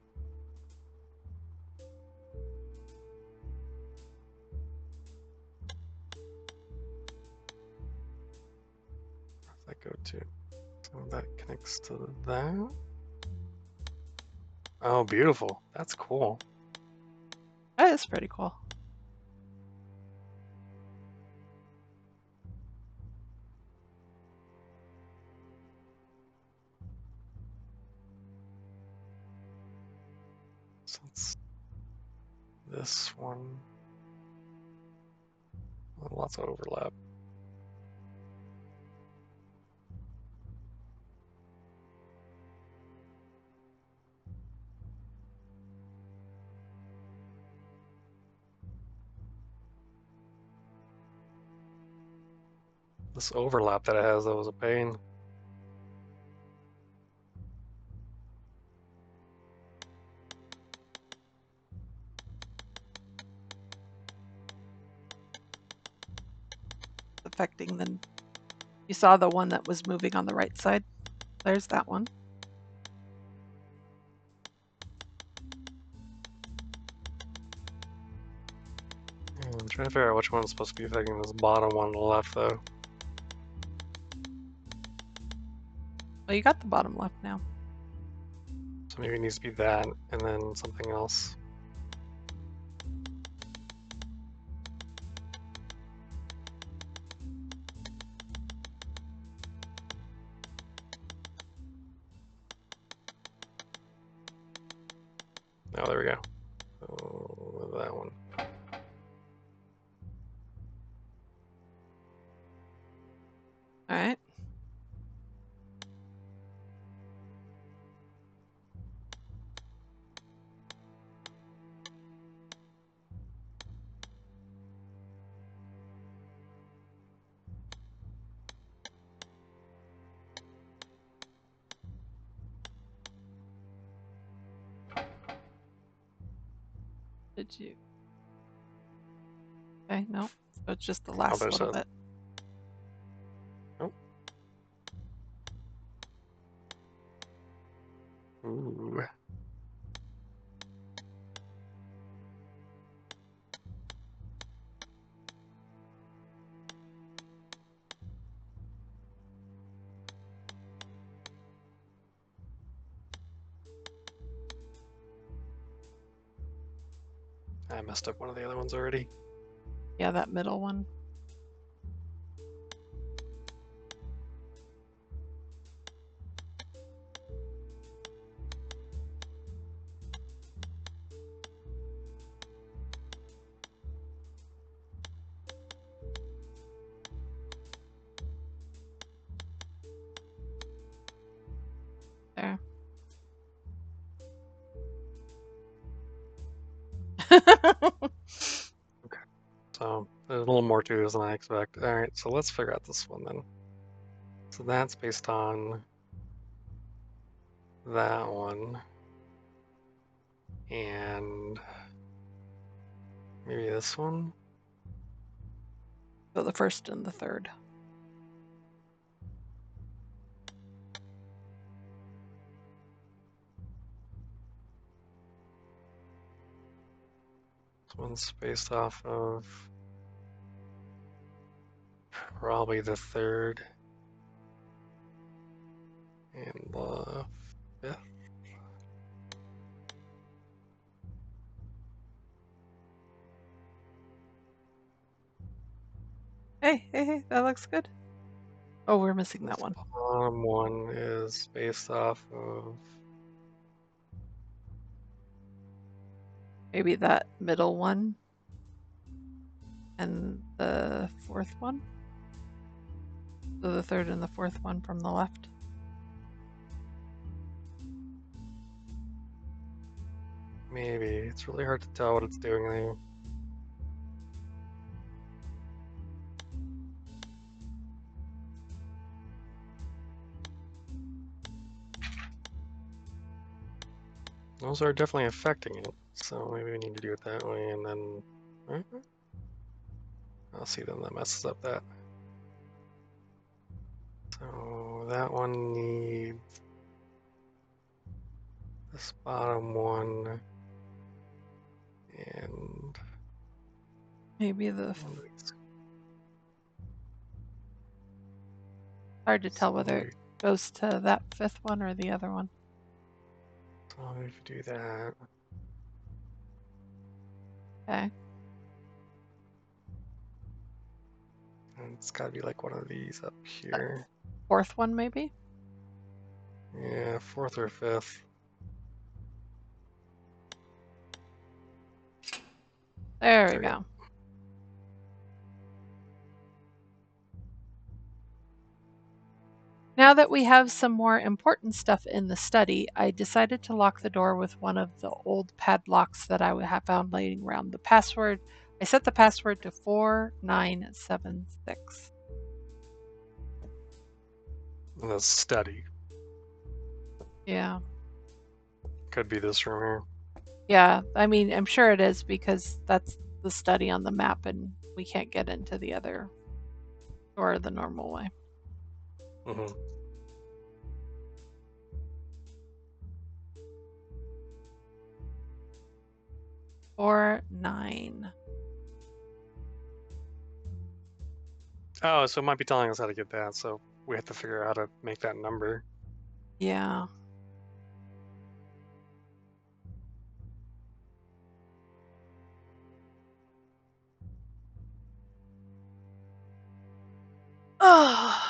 If I go to, so that connects to that. Oh, beautiful. That's cool. That is pretty cool. So it's this one. Lots of overlap. This overlap that it has, though, is a pain. affecting, then you saw the one that was moving on the right side. There's that one. I'm trying to figure out which one's supposed to be affecting this bottom one on the left, though. Well, you got the bottom left now. So maybe it needs to be that, and then something else. Oh, there we go. Oh, that one. All right. Did you? Okay, no. So it's just the last little bit. Nope. Ooh. I messed up one of the other ones already. Yeah, that middle one. There. Okay, so there's a little more to this than I expect. All right, so let's figure out this one then. So that's based on that one, and maybe this one. So the first and the third. This one's based off of probably the third and the fifth. Hey, that looks good. Oh, we're missing that one. Bottom one is based off of Maybe that middle one and the fourth one. So the third and the fourth one from the left. maybe. It's really hard to tell what it's doing there. Those are definitely affecting it, so maybe we need to do it that way, and then I'll see then that messes up that. So that one needs this bottom one, and Maybe the hard to tell whether it goes to that fifth one or the other one. So if you do that. Okay. And it's gotta be like one of these up here. Fourth one, maybe? Yeah, fourth or fifth. There we go. Now that we have some more important stuff in the study, I decided to lock the door with one of the old padlocks that I have found laying around. The password, I set the password to 4976. And that's study. Yeah. Could be this room here. Yeah, I mean, I'm sure it is because that's the study on the map and we can't get into the other Or the normal way. Mm-hmm. Or 9. Oh, so it might be telling us how to get that, so we have to figure out how to make that number. Yeah. Oh.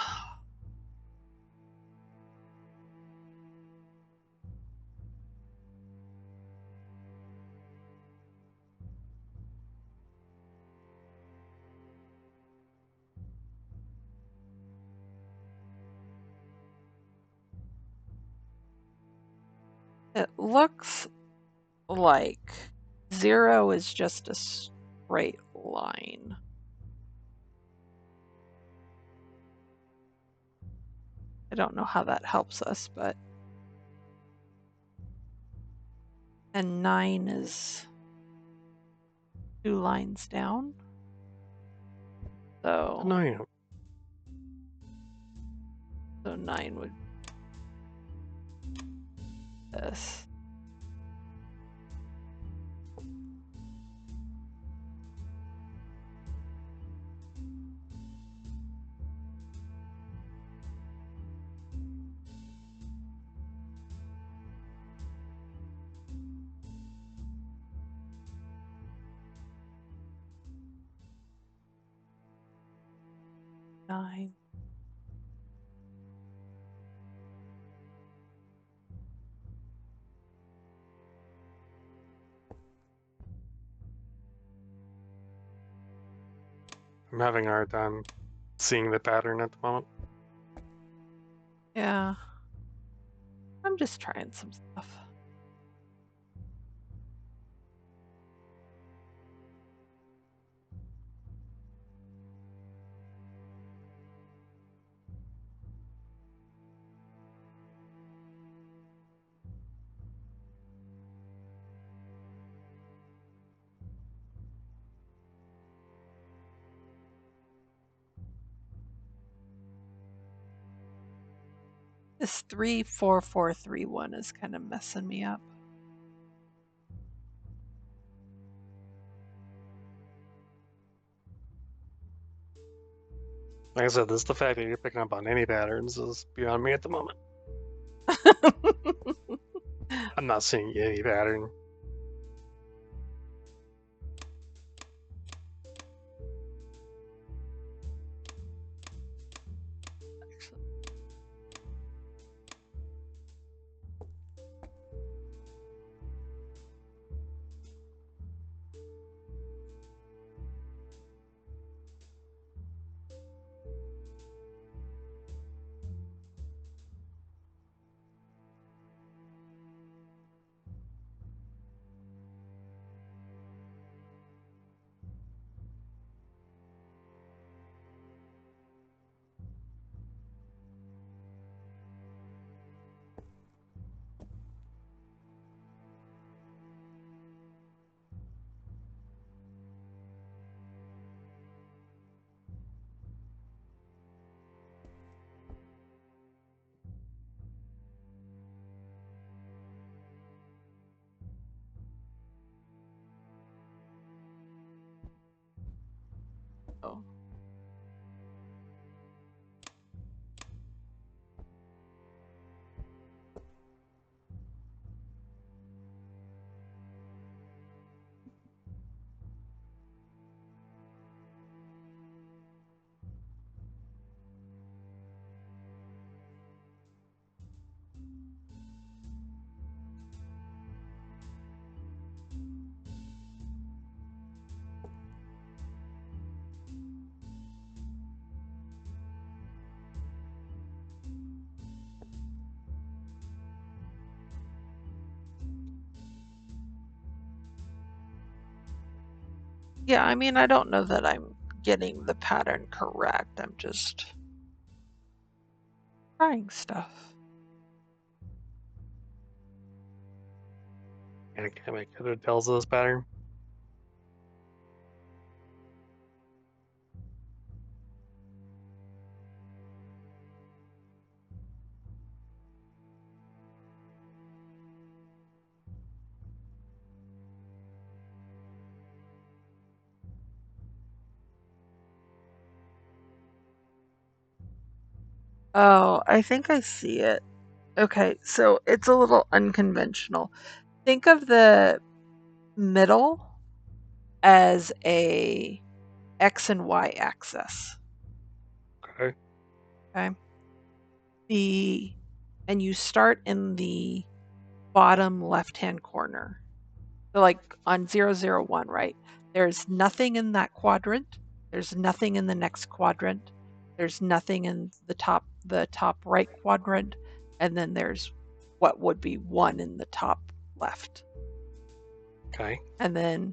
It looks like 0 is just a straight line. I don't know how that helps us, but... And 9 is 2 lines down. So... No. So 9 would... this. Nine. I'm having a hard time seeing the pattern at the moment. Yeah. I'm just trying some stuff. This 3-4-4-3-1 is kind of messing me up. Like I said, the fact that you're picking up on any patterns is beyond me at the moment. I'm not seeing any pattern. Oh. Yeah, I mean, I don't know that I'm getting the pattern correct. I'm just trying stuff. And can I make other tells of this pattern? Oh, I think I see it. Okay, so it's a little unconventional. Think of the middle as a X and Y axis. Okay. Okay. And you start in the bottom left-hand corner. So like on 001, right? There's nothing in that quadrant. There's nothing in the next quadrant. There's nothing in the top right quadrant. And then there's what would be 1 in the top left. Okay. And then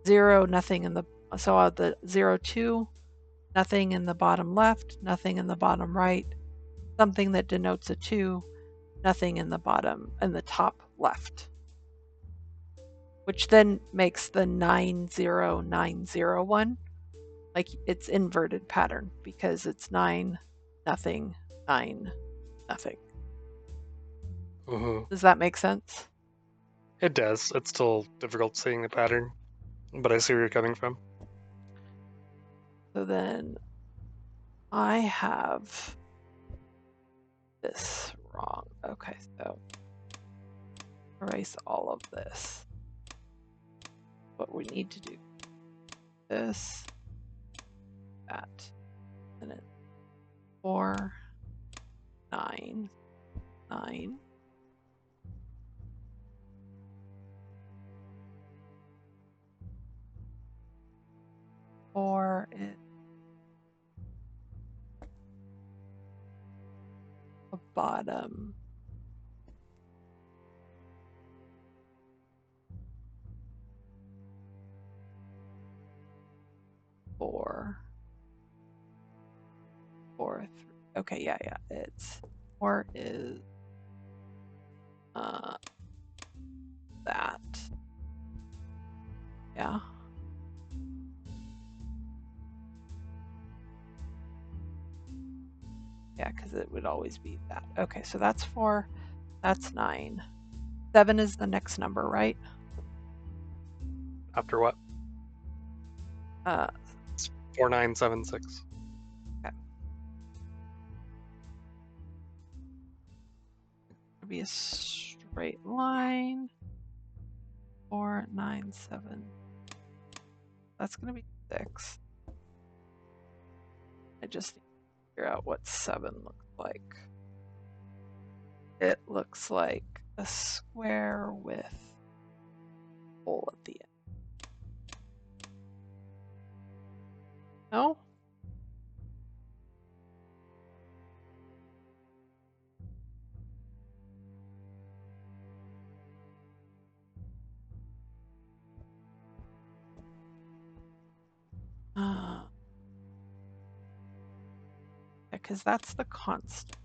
0, nothing in the, so the 02, nothing in the bottom left, nothing in the bottom right, something that denotes a 2, nothing in the top left. Which then makes the 90901 like it's inverted pattern because it's 9, nothing, 9, nothing. Mm-hmm. Does that make sense? It does. It's still difficult seeing the pattern, but I see where you're coming from. So then I have this wrong. Okay, so erase all of this. What we need to do, this, that, and then 4, 9, 9. Or it the bottom. Four, 3. Okay, yeah. It's 4 is that. Yeah. Yeah, because it would always be that. Okay, so that's 4. That's 9. 7 is the next number, right? After what? 4976. Okay. It'll be a straight line. 4, 9, 7. That's gonna be 6. I just need to figure out what 7 looks like. It looks like a square with a hole at the end. No? Because that's the constant.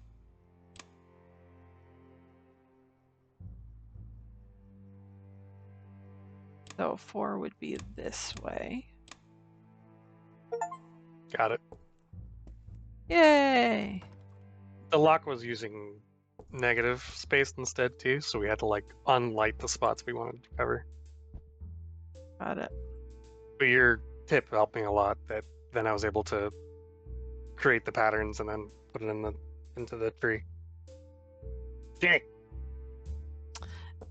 So 4 would be this way. Got it. Yay! The lock was using negative space instead too, so we had to like unlight the spots we wanted to cover. Got it. But your tip helped me a lot. That then I was able to create the patterns and then put it into the tree. Dang.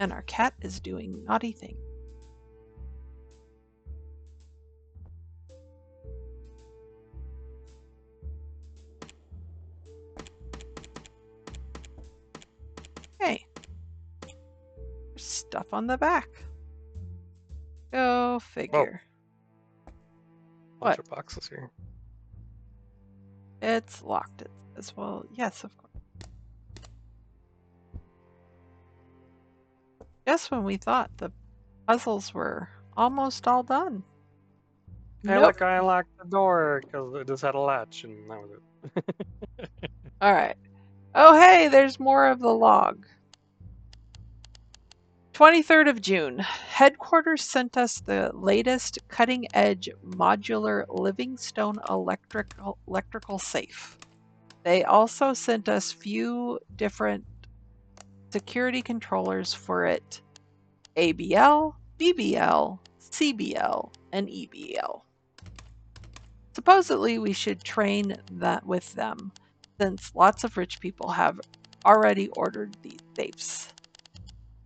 And our cat is doing naughty things. Hey, there's stuff on the back. Go figure. Bunch What? of boxes here. It's locked as well. Yes, of course. Just when we thought the puzzles were almost all done. Hey, Nope. look, I unlocked the door because it just had a latch, and that was it. All right. Oh, hey, there's more of the log. 23rd of June. Headquarters sent us the latest cutting-edge modular Livingstone electrical safe. They also sent us few different security controllers for it. ABL, BBL, CBL, and EBL. It's a Supposedly, we should train that with them, since lots of rich people have already ordered these safes.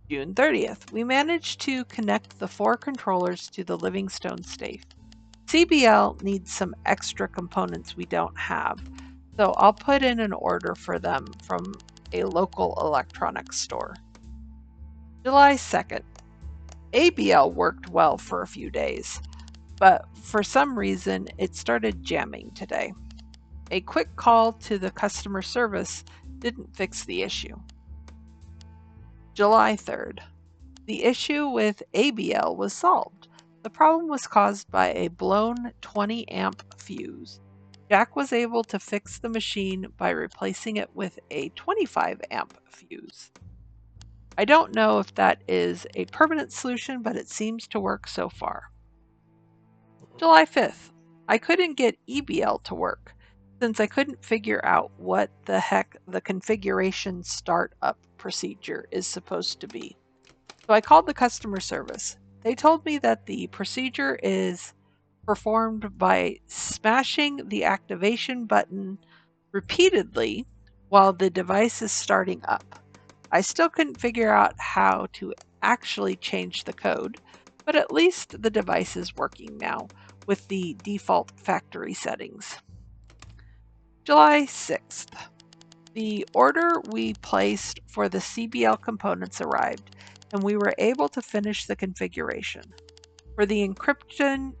June 30th, we managed to connect the 4 controllers to the Livingstone safe. CBL needs some extra components we don't have, so I'll put in an order for them from a local electronics store. July 2nd, ABL worked well for a few days, but for some reason it started jamming today. A quick call to the customer service didn't fix the issue. July 3rd, the issue with ABL was solved. The problem was caused by a blown 20 amp fuse. Jack was able to fix the machine by replacing it with a 25 amp fuse. I don't know if that is a permanent solution, but it seems to work so far. July 5th, I couldn't get EBL to work since I couldn't figure out what the heck the configuration startup procedure is supposed to be. So I called the customer service. They told me that the procedure is performed by smashing the activation button repeatedly while the device is starting up. I still couldn't figure out how to actually change the code, but at least the device is working now with the default factory settings. July 6th. The order we placed for the CBL components arrived, and we were able to finish the configuration. For the encryption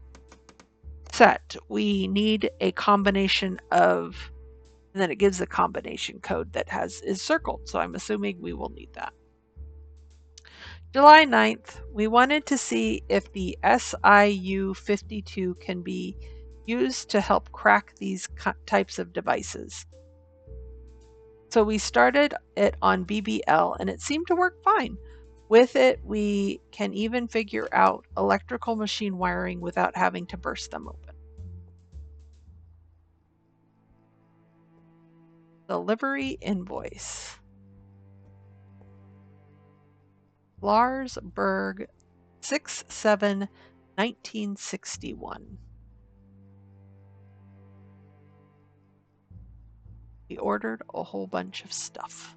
set, we need a combination of, and then it gives a combination code that is circled, so I'm assuming we will need that. July 9th, we wanted to see if the SIU-52 can be used to help crack these types of devices. So we started it on BBL and it seemed to work fine. With it, we can even figure out electrical machine wiring without having to burst them open. Delivery invoice. Larsberg 6/7/1961. We ordered a whole bunch of stuff.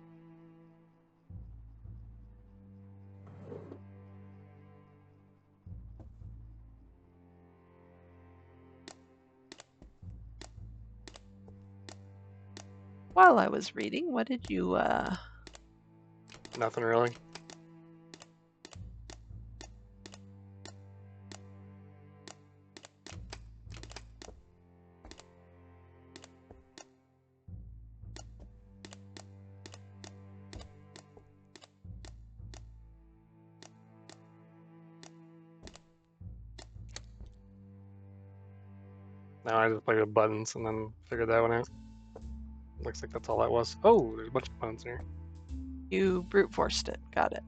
While I was reading, what did you Nothing really. Now I just played with buttons and then figured that one out. Looks like that's all that was. Oh, there's a bunch of buttons here. You brute forced it. Got it.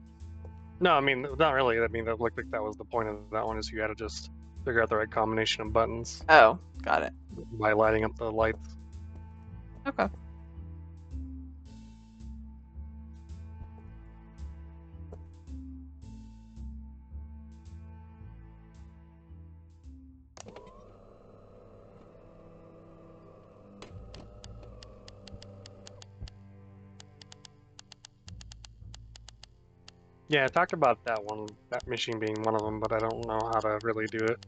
No, I mean, not really. I mean, that looked like that was the point of that one, is you had to just figure out the right combination of buttons Oh, got it. by lighting up the lights. Okay. Yeah, I talked about that machine being one of them, but I don't know how to really do it.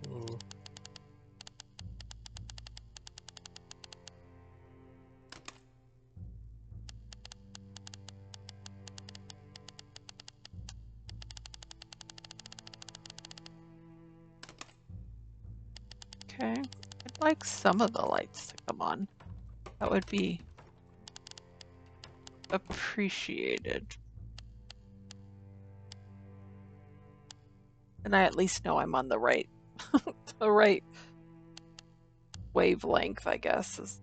Hmm. Okay. I'd like some of the lights to come on. That would be appreciated. And I at least know I'm on the right the right wavelength, I guess.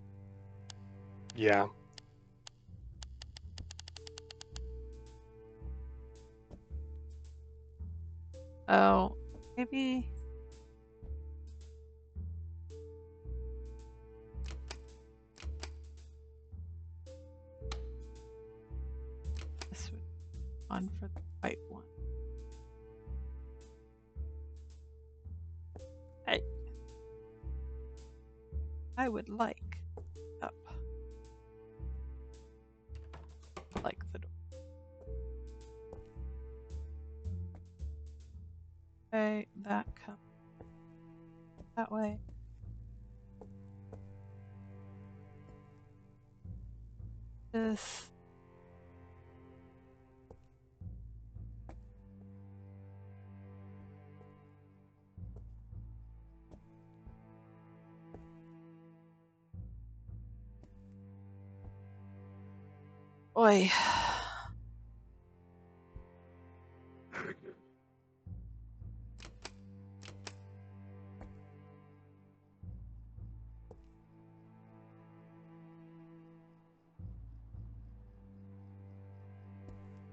Yeah. Oh, maybe. on for the white one. I would like up. Like the door. Okay, that comes that way. This. Oi.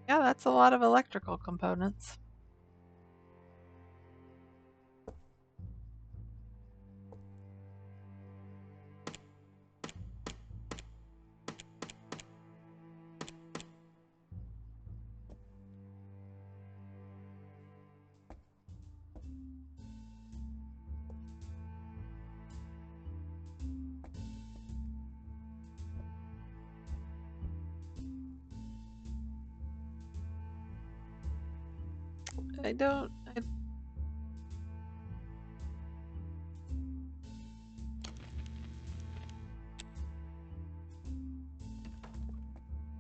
Yeah, that's a lot of electrical components. I don't.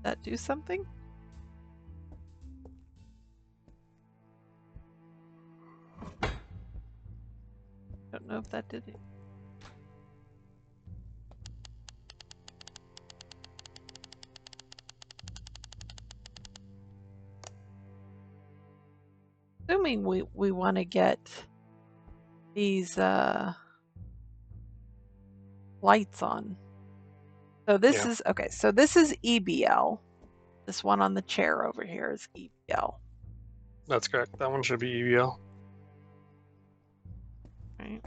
That do something? Don't know if that did it. Assuming we want to get these lights on. So this is okay. So this is EBL. This one on the chair over here is EBL. That's correct. That one should be EBL. Right.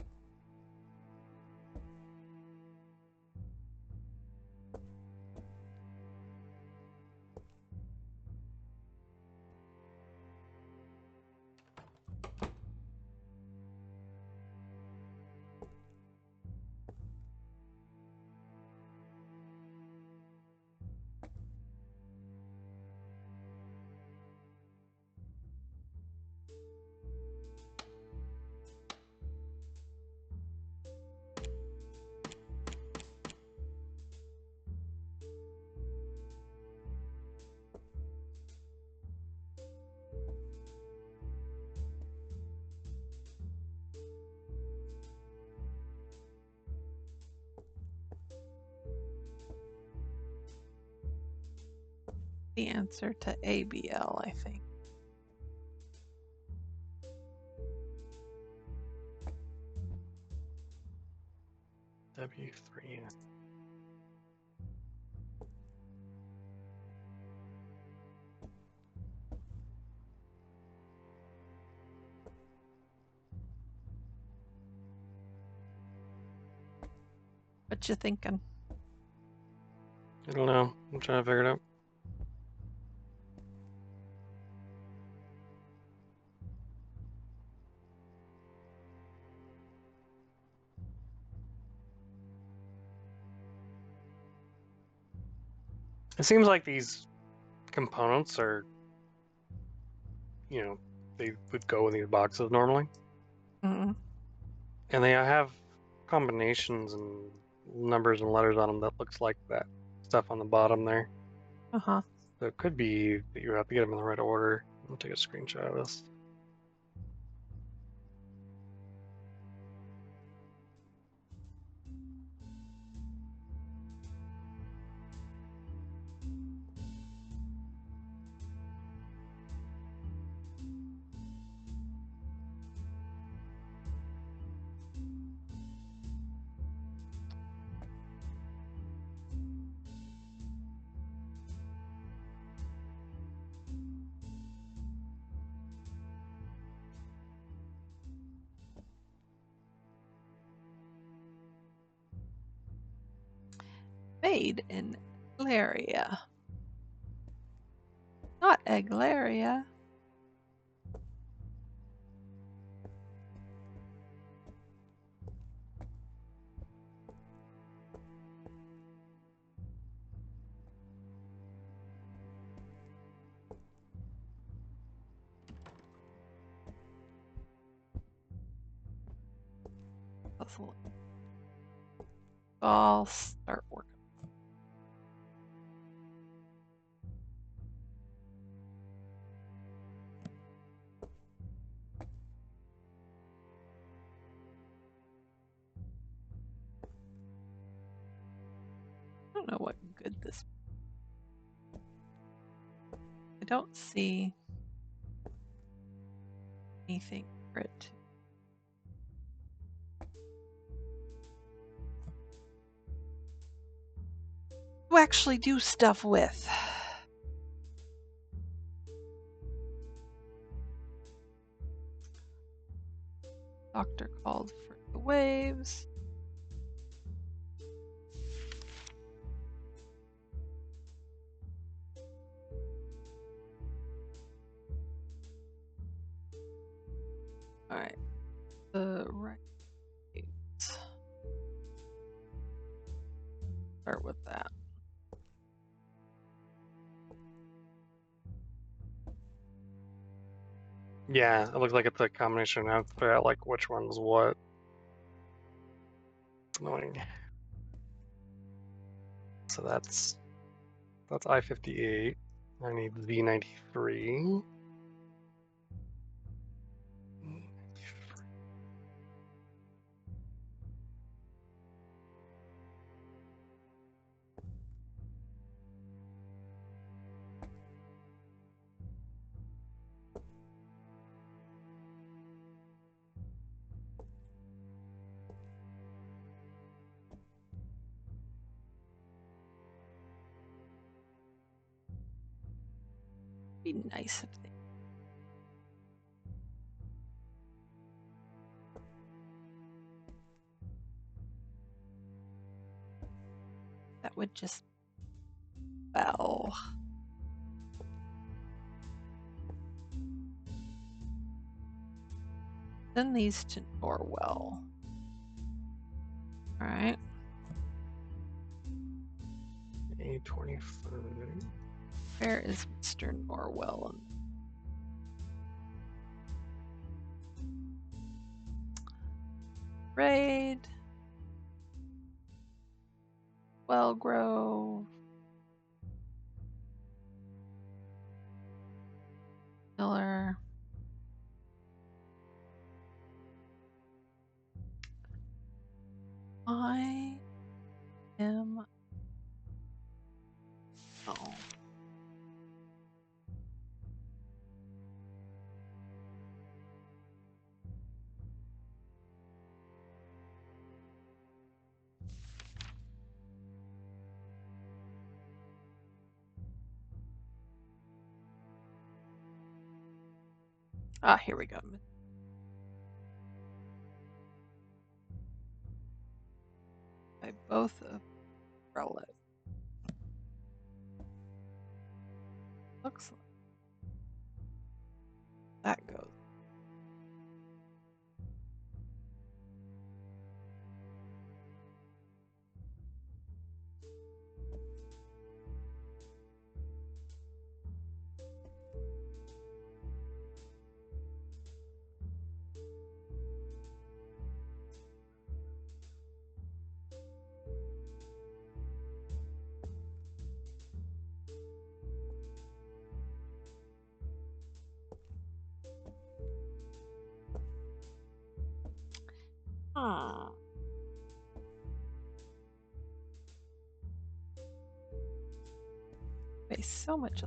The answer to ABL, I think. W3. What you thinking? I don't know. I'm trying to figure it out. It seems like these components are, they would go in these boxes normally. Mm-hmm. And they have combinations and numbers and letters on them that looks like that stuff on the bottom there. Uh-huh. So it could be that you have to get them in the right order. I'll take a screenshot of this. Made in Laria. Not Eglaria. I'll start working. I don't know what good this. I don't see anything for it to actually do stuff with. Doctor called for the waves. All right, the right. Start with that. Yeah, it looks like it's a combination. I have to figure out like which one's what. It's annoying. So that's I-58. I need Z93. Be nice if they. That would just. Well. Send these to Norwell. All right. A25. Where is Mr. Norwell? Raid. Wellgrove. Miller. I am. Oh. Ah, here we go. By both of umbrellas. Looks like that goes. Face so much.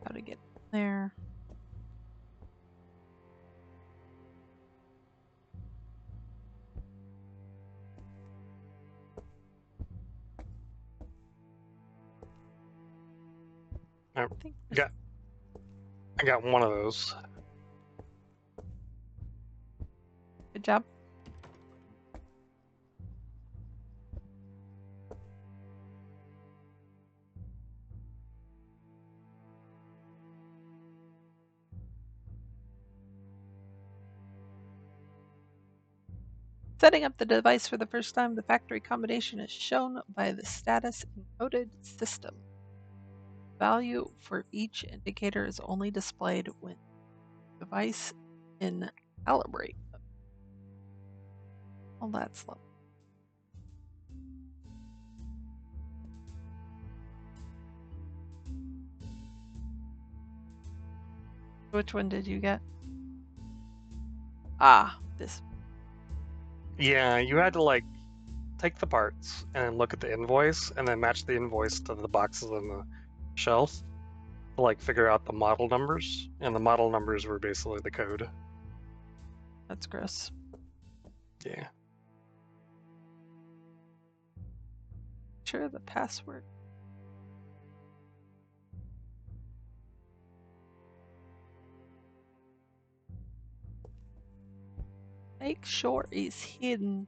How to get there. I got one of those. Good job. Setting up the device for the first time, the factory combination is shown by the status encoded system. Value for each indicator is only displayed when the device in calibrate. Well, that's slow. Which one did you get? Ah, this. Yeah, you had to like take the parts and look at the invoice and then match the invoice to the boxes on the shelf to like figure out the model numbers, and the model numbers were basically the code. That's gross. Yeah. Sure, the password. Make sure it's hidden.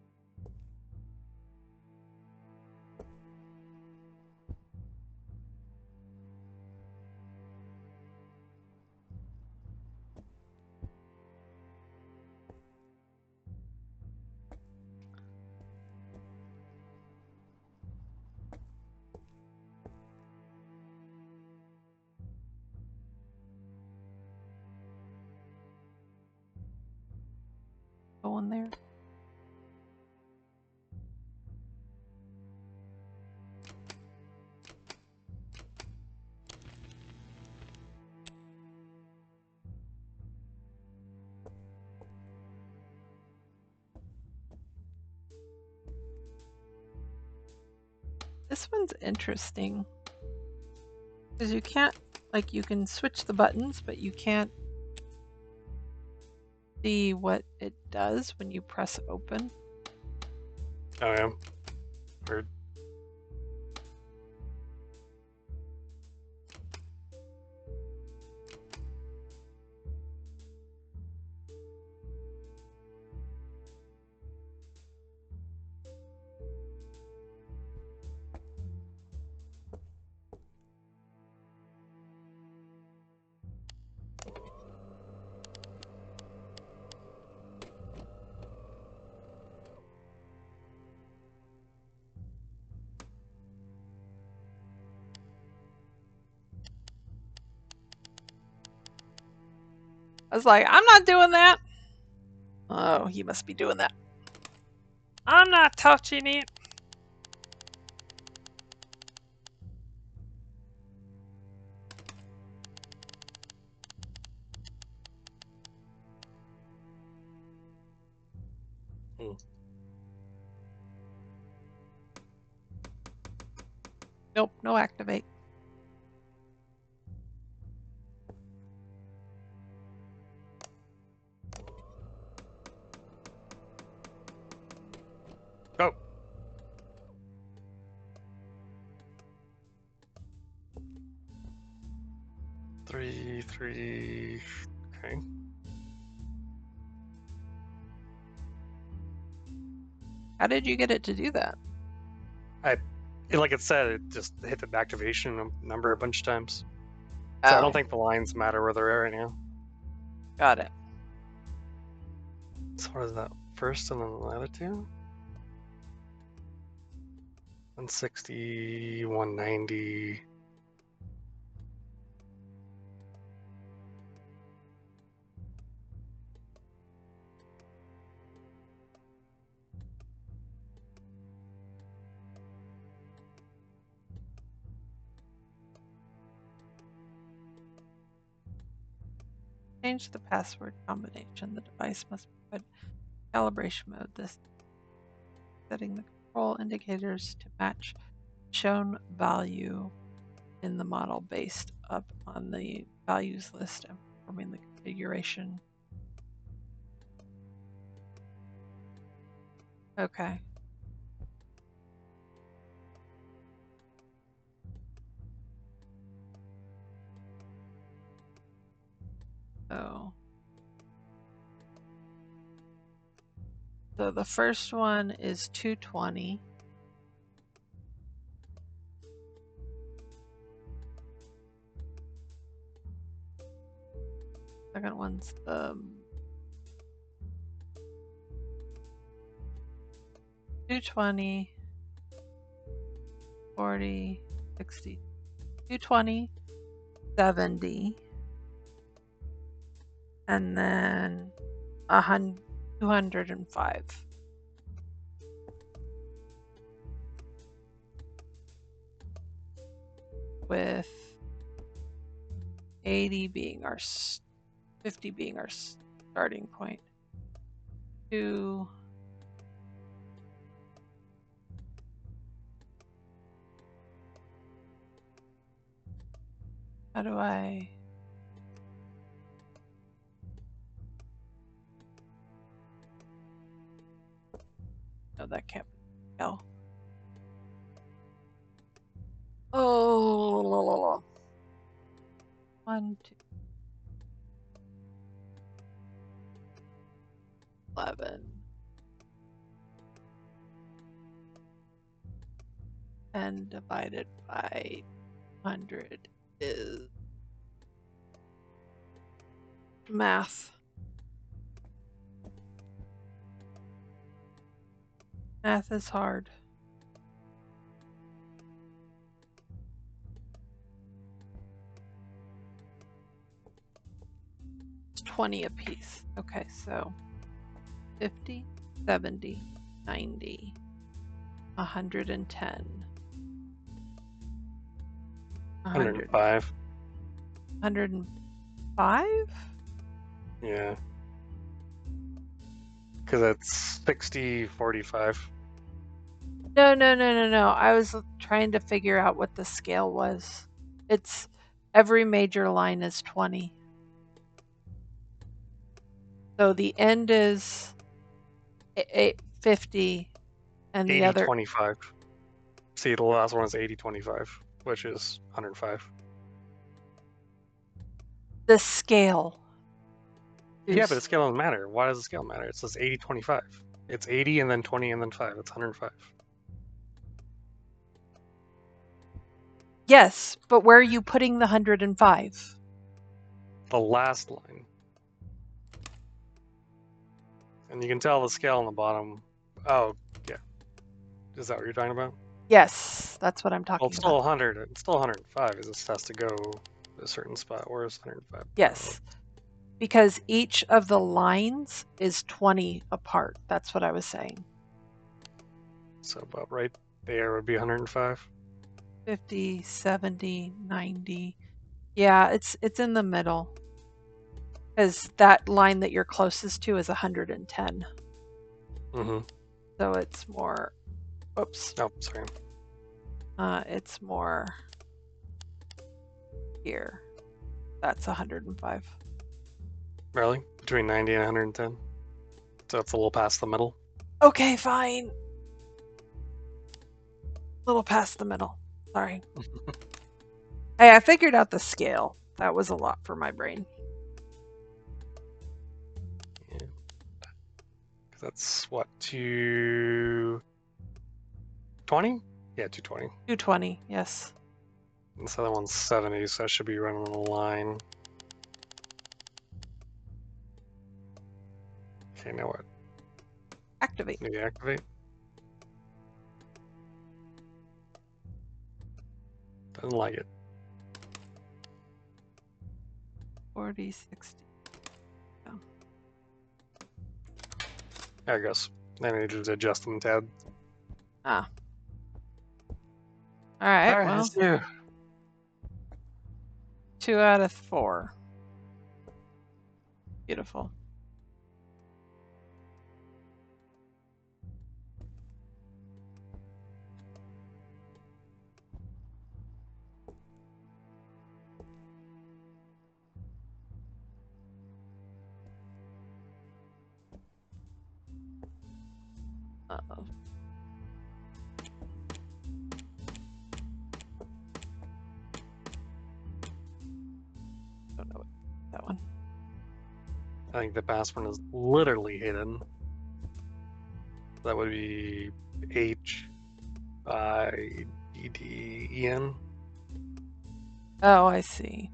Go in there. This one's interesting because you can't, like, you can switch the buttons, but you can't see what it does when you press open. Oh yeah. Weird. I was like, I'm not doing that. Oh, he must be doing that. I'm not touching it. Nope, no activate. Oh. Three. Okay. How did you get it to do that? Like it said, it just hit the activation number a bunch of times. So I don't think the lines matter where they're at right now. Got it. So what is that? First and then the other two? 160, 190. Change the password combination. The device must be put in calibration mode. This setting the control indicators to match shown value in the model based up on the values list and performing the configuration. Okay. So the first one is 220. Second one's the 220, 40, 60, 220, 70, and then 205. With 80 being our 50 being our starting point. How do I? No, that can't be. No. Oh, 1, 2, 11, and divided by 100 is math. Math is hard. It's 20 apiece. Okay, so 50, 70, 90, 110. 105. 105? Yeah. Because it's 60, 45. No. I was trying to figure out what the scale was. It's every major line is 20. So the end is 50 and the 80, other 25. See, the last one is 80, 25, which is 105. the scale. Yeah, but the scale doesn't matter. Why does the scale matter? It says 80, 25. It's 80 and then 20 and then 5. It's 105. Yes, but where are you putting the 105? The last line. And you can tell the scale on the bottom. Oh, yeah. Is that what you're talking about? Yes, that's what I'm talking Well, it's still about. 100. It's still 105. It just has to go to a certain spot. Where is 105? Yes, because each of the lines is 20 apart. That's what I was saying. So about right there would be 105. 50, 70, 90. Yeah, it's in the middle. Because that line that you're closest to is 110. Mm-hmm. So it's more, oops. Oh, sorry. It's more here. That's 105. Really? Between 90 and 110? So it's a little past the middle? Okay, fine. A little past the middle. Sorry. Hey, I figured out the scale. That was a lot for my brain. Yeah. That's what, 220? Yeah, 220. 220, yes. This other one's 70, so I should be running on a line. Okay, now what? Activate. Maybe activate? Doesn't like it. 40, 60. I guess. I need to adjust them tab. Ah. All right, well. Let's do. 2 out of 4. Beautiful. Uh-oh. Don't know what that one. I think the past one is literally hidden. That would be HIDDEN. Oh, I see.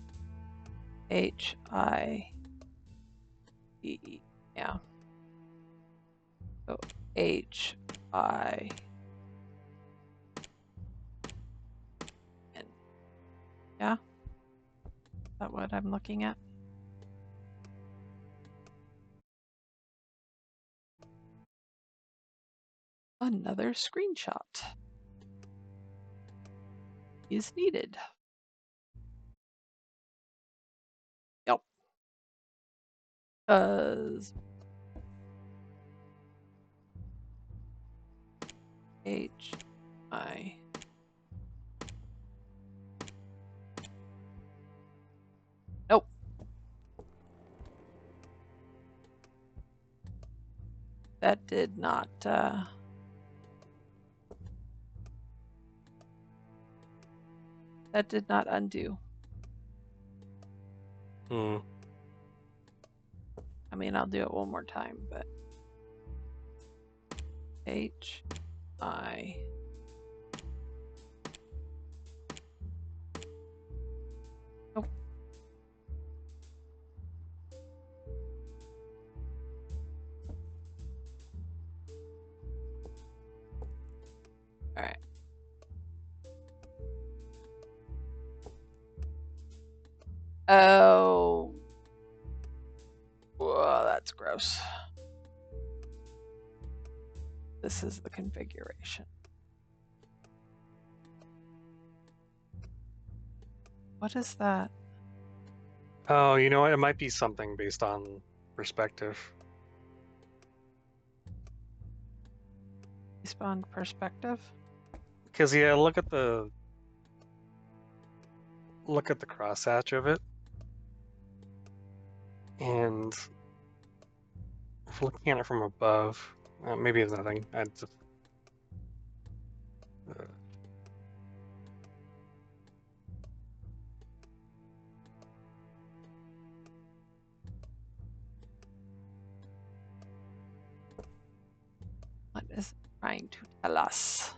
HIDE. Yeah. So HIDDEN. I. Yeah? Is that what I'm looking at? Another screenshot is needed. Yep. HI. Nope. That did not, that did not undo. Hmm. I mean, I'll do it one more time, but HI. Nope. All right. Oh. Whoa, that's gross. This is the configuration. What is that? Oh, you know what? It might be something based on perspective. Respawn perspective? Because yeah, look at the crosshatch of it, and if looking at it from above, maybe it's nothing. I just What is it trying to tell us?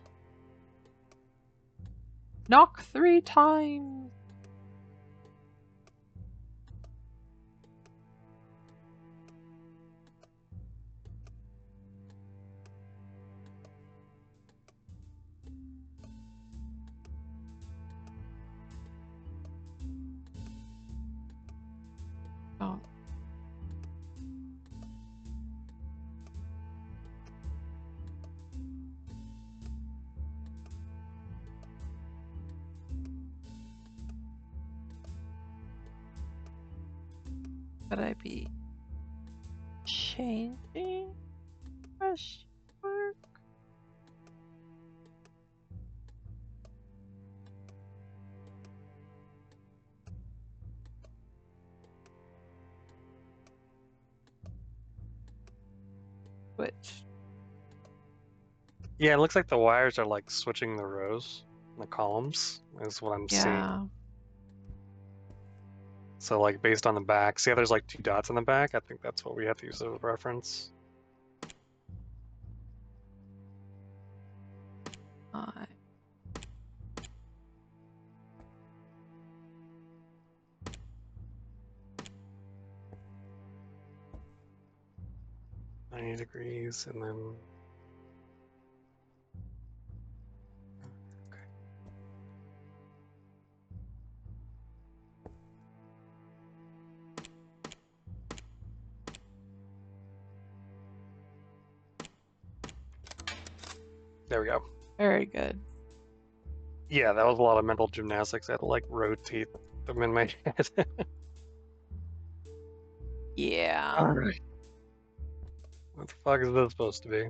Knock 3 times. Oh. Could I be changing? Question mark? Which? yeah, it looks like the wires are like switching the rows, the columns is what I'm seeing. Yeah. So like based on the back, see how there's like 2 dots in the back? I think that's what we have to use as a reference. I. $90 degrees, and then okay. There we go. Very good. Yeah, that was a lot of mental gymnastics. I had to like rotate them in my head. Yeah. All right. What the fuck is this supposed to be?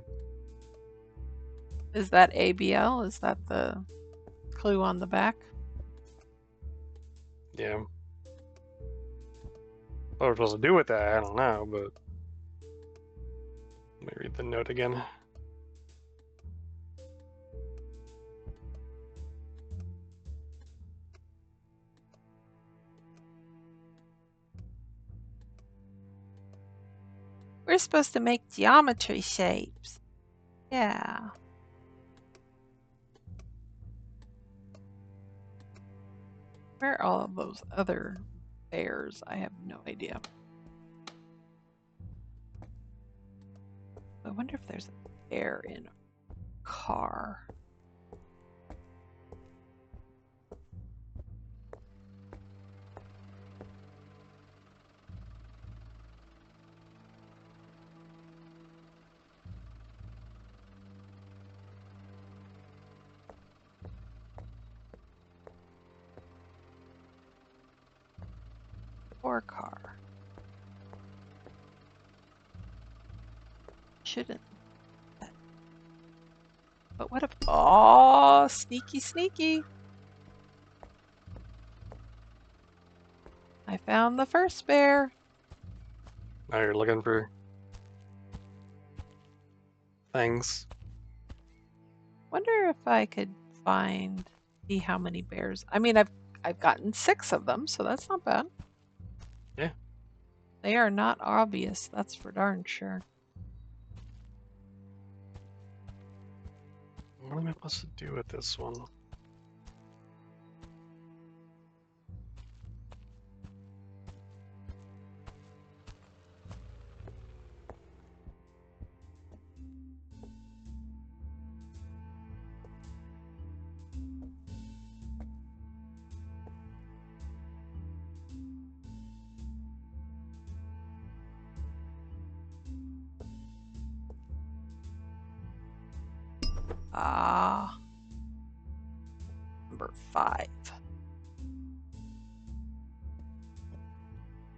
Is that ABL? Is that the clue on the back? Yeah. What we're supposed to do with that, I don't know, but let me read the note again. We're supposed to make geometry shapes. Yeah. Where are all of those other bears? I have no idea. I wonder if there's a bear in car. Or car. Shouldn't. But what if... Oh, sneaky, sneaky. I found the first bear. Now you're looking for things. Wonder if I could see how many bears. I mean, I've gotten 6 of them, so that's not bad. Yeah. They are not obvious, that's for darn sure. What am I supposed to do with this one? Ah. Number 5.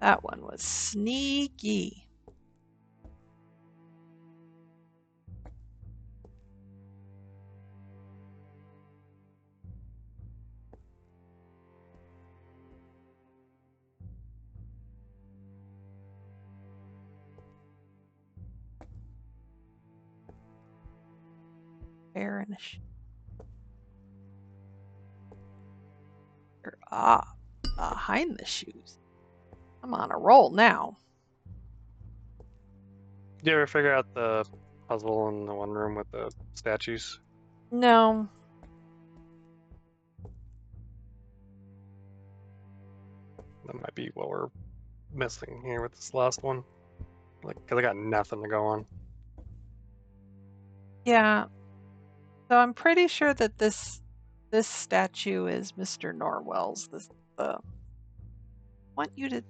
That one was sneaky. Bear in a shoe. Behind the shoes. I'm on a roll now. Did you ever figure out the puzzle in the one room with the statues? No. That might be what we're missing here with this last one. Like, because I got nothing to go on. Yeah. So I'm pretty sure that this statue is Mr. Norwell's. Want you to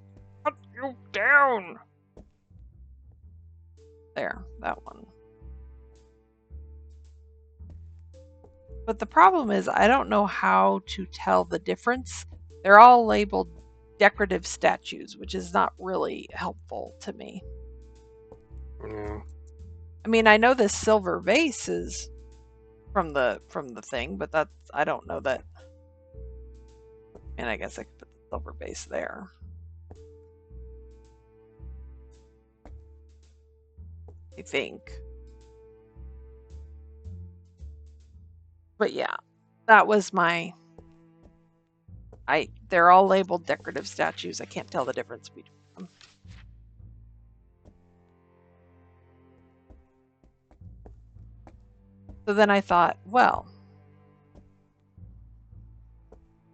put you down. There, that one. But the problem is I don't know how to tell the difference. They're all labeled decorative statues, which is not really helpful to me. Yeah. I mean, I know this silver vase is from the thing, but that's, I don't know that. And I guess I could put the silver vase there. I think. But yeah, that was my... They're all labeled decorative statues. I can't tell the difference between them. So then I thought, well,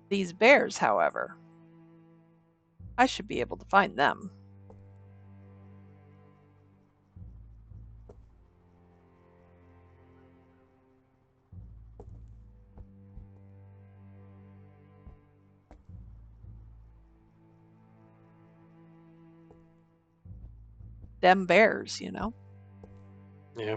these bears, however, I should be able to find them. Them bears, you know? Yeah.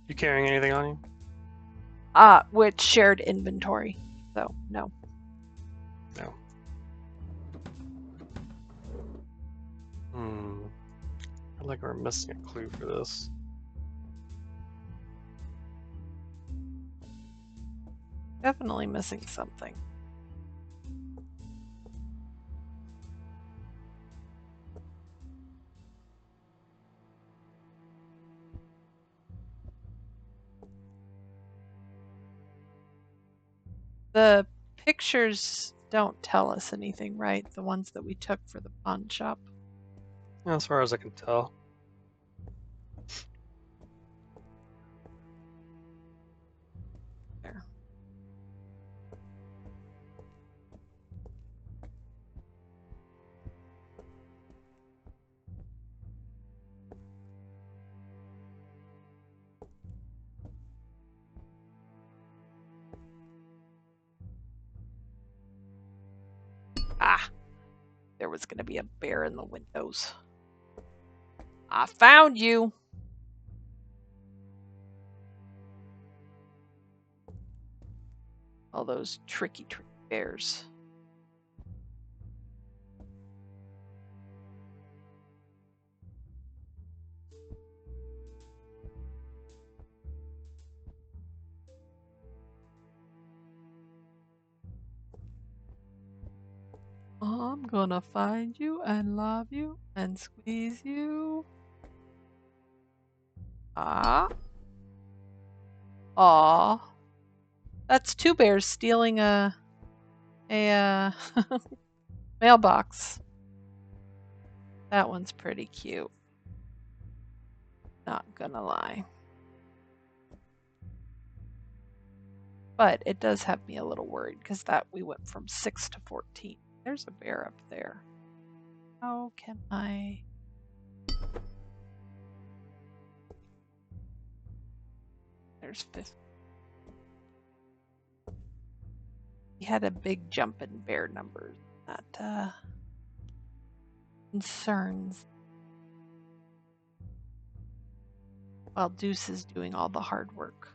You carrying anything on you? With shared inventory. So, no. No. I feel like we're missing a clue for this. Definitely missing something. The pictures don't tell us anything, right? The ones that we took for the pawn shop. As far as I can tell. there was going to be a bear in the windows. I found you. All those tricky bears. I'm gonna find you and love you and squeeze you. Ah. Aw. That's two bears stealing a mailbox. That one's pretty cute. Not gonna lie. But it does have me a little worried because we went from 6 to 14. There's a bear up there. How can I... There's 50. He had a big jump in bear numbers. That concerns. While Deuce is doing all the hard work.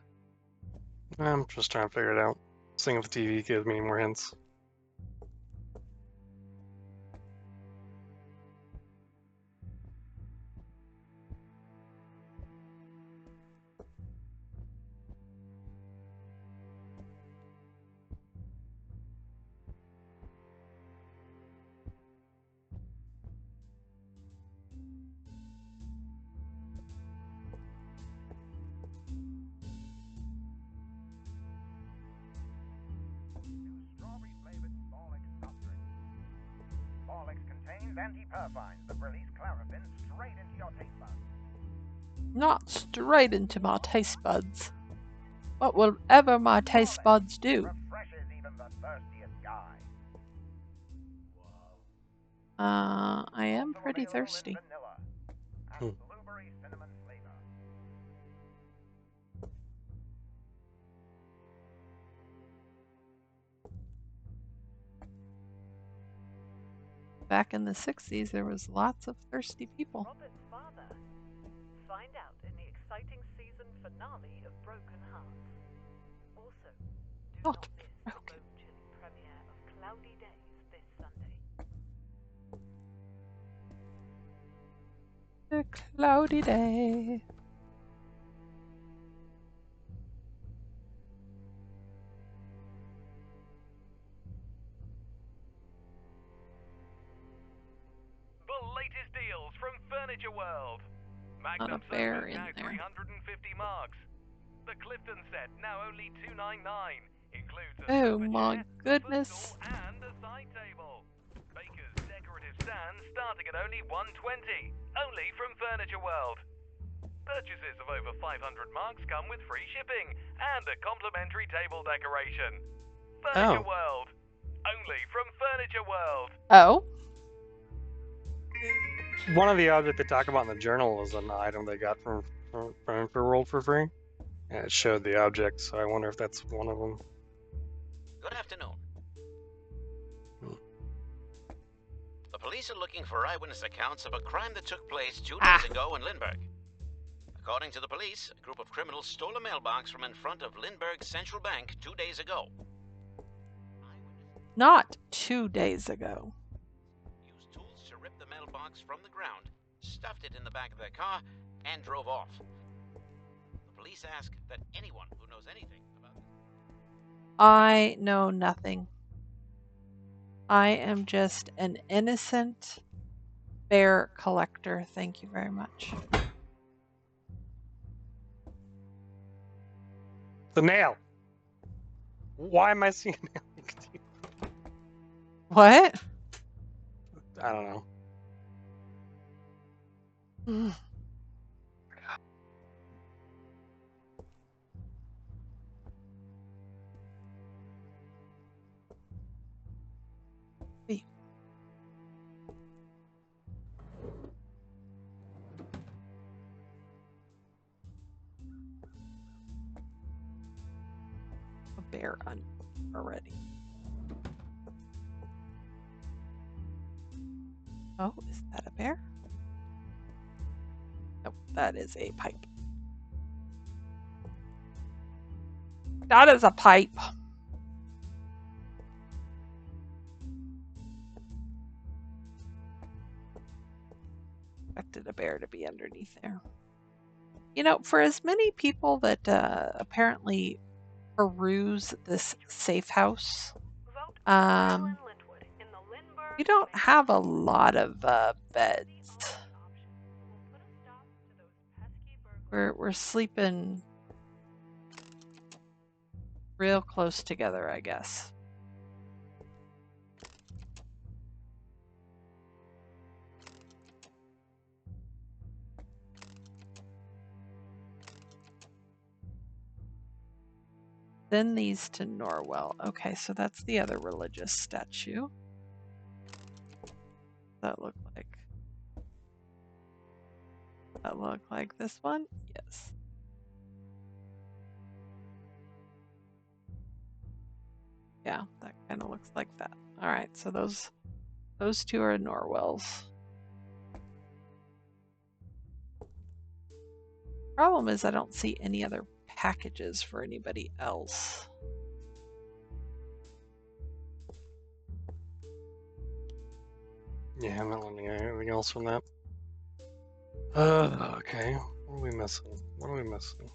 I'm just trying to figure it out. Seeing if the TV gives me any more hints. Anti-perfines that release chlorophyll straight into your taste buds. Not straight into my taste buds. What will ever my taste buds do? Refreshes even the thirstiest guy. I am pretty thirsty. Vanilla and blueberry cinnamon flavor. Back in the 60s, there was lots of thirsty people. Robert's father. Find out in the exciting season finale of Broken Hearts. Also, do not miss the bone chilling premiere of Cloudy Days this Sunday. A cloudy day. Deals from Furniture World. Not a Magnum bear sofas in now there. 350 marks. The Clifton set now only $299. Includes a Oh sofa my chair, goodness. a footstool, and a side table. Baker's decorative stand starting at only $120. Only from Furniture World. Purchases of over 500 marks come with free shipping and a complimentary table decoration. Furniture World. Only from Furniture World. Oh. One of the objects they talk about in the journal was an item they got from Furniture World for free. And it showed the object, so I wonder if that's one of them. Good afternoon. The police are looking for eyewitness accounts of a crime that took place 2 days ago in Lindbergh. According to the police, a group of criminals stole a mailbox from in front of Lindbergh Central Bank 2 days ago. Not 2 days ago. Used tools to rip the mailbox from the ground, stuffed it in the back of their car, and drove off. The police ask that anyone who knows anything about this. I know nothing. I am just an innocent bear collector. Thank you very much. The nail. Why am I seeing a nail? What? I don't know. A bear already. Oh, is that a bear? Nope, that is a pipe. That is a pipe. Expected a bear to be underneath there. You know, for as many people that apparently peruse this safe house, you don't have a lot of beds. We're sleeping real close together, I guess. Send these to Norwell. Okay, so that's the other religious statue. That look like this one? Yes. Yeah, that kind of looks like that. All right, so those two are Norwells. Problem is I don't see any other packages for anybody else. Yeah, I'm not learning anything else from that. Okay. What are we missing? What are we missing?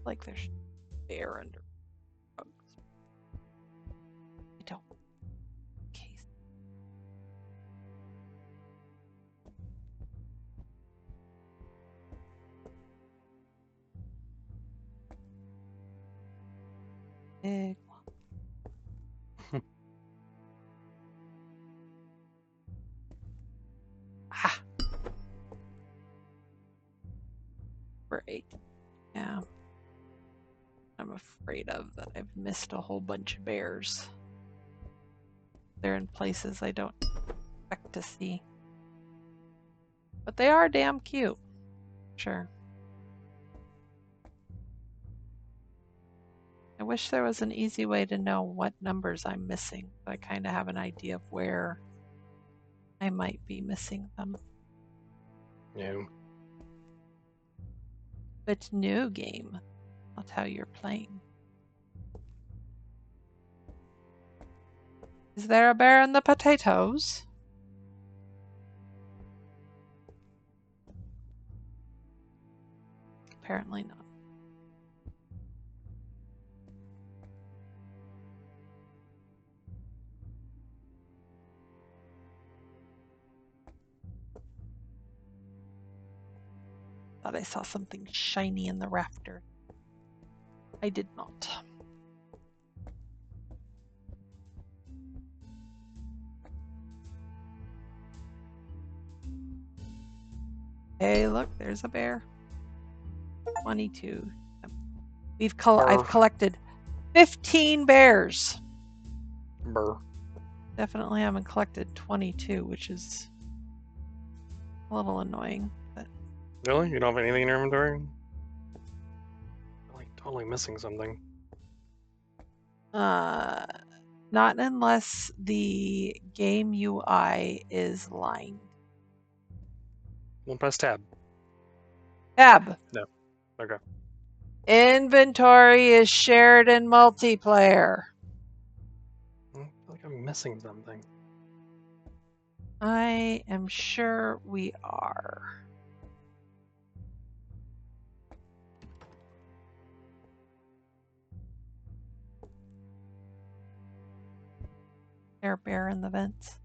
Like there's bear under rugs. I don't. Case. Big one. Ah. Great. Yeah. I'm afraid of that I've missed a whole bunch of bears. They're in places I don't expect to see. But they are damn cute. Sure. I wish there was an easy way to know what numbers I'm missing. So I kind of have an idea of where I might be missing them. No. But new game. That's how you're playing. Is there a bear in the potatoes? Apparently not. Thought I saw something shiny in the rafter. I did not. Hey, look, there's a bear. 22. I've collected 15 bears. Burr. Definitely haven't collected 22, which is a little annoying. But Really? You don't have anything in your inventory? I'm like totally missing something. not unless the game UI is lying. We'll press tab. Tab. No. Okay. Inventory is shared in multiplayer. I feel like I'm missing something. I am sure we are. There, bear in the vents.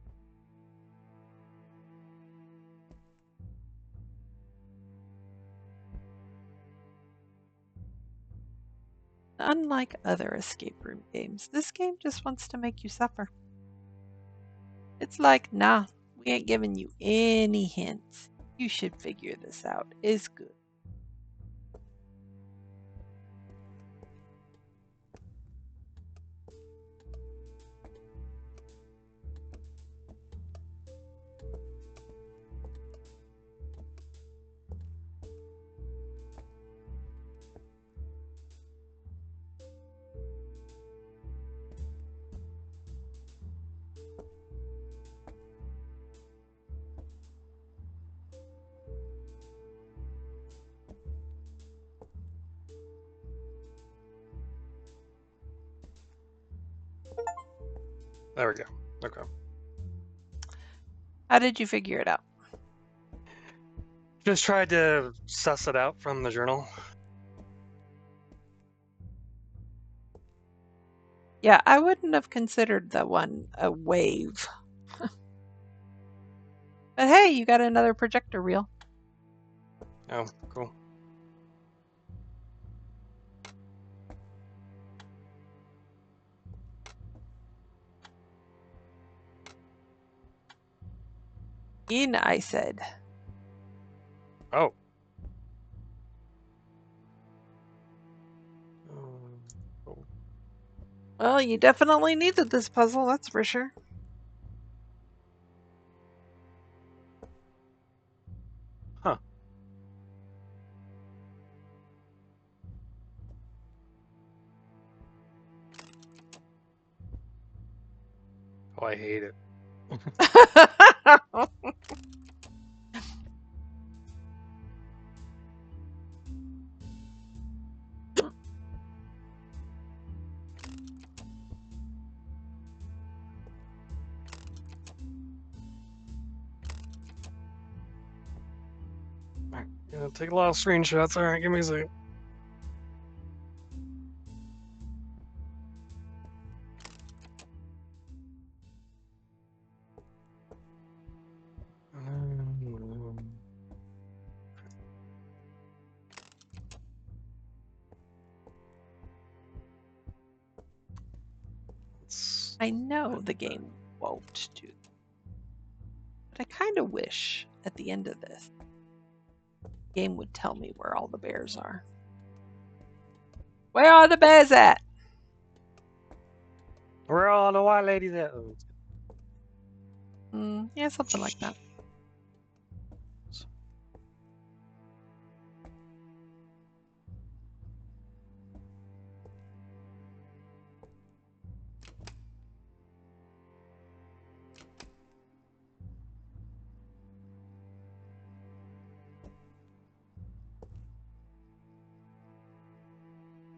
Unlike other escape room games, this game just wants to make you suffer. It's like, nah, we ain't giving you any hints. You should figure this out. It's good. There we go. Okay. How did you figure it out? Just tried to suss it out from the journal. Yeah, I wouldn't have considered that one a wave. But hey, you got another projector reel. Oh, cool. I said. Oh. Cool. Well, you definitely needed this puzzle, that's for sure. Huh. Oh, I hate it. Yeah, take a lot of screenshots. All right, give me a second. I know the game won't do that. But I kind of wish at the end of this, the game would tell me where all the bears are. Where are the bears at? Where are all the white ladies at? Yeah, something like that.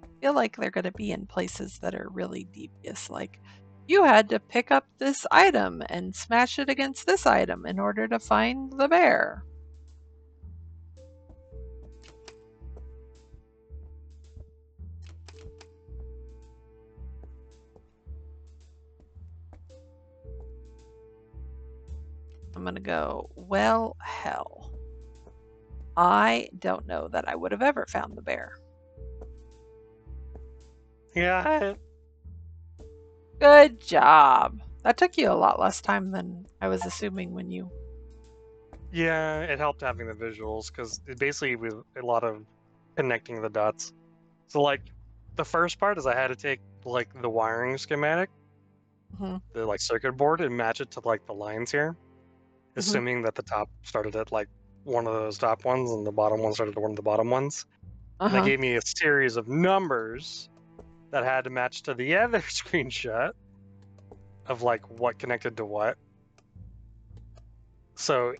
I feel like they're going to be in places that are really devious, like you had to pick up this item and smash it against this item in order to find the bear. I'm going to go, well, hell. I don't know that I would have ever found the bear. Yeah. Good job. That took you a lot less time than I was assuming when you... Yeah, it helped having the visuals because it basically was a lot of connecting the dots. So, like, the first part is I had to take like the wiring schematic, the like circuit board, and match it to like the lines here, assuming that the top started at like one of those top ones and the bottom one started at one of the bottom ones. And they gave me a series of numbers that had to match to the other screenshot of like what connected to what. So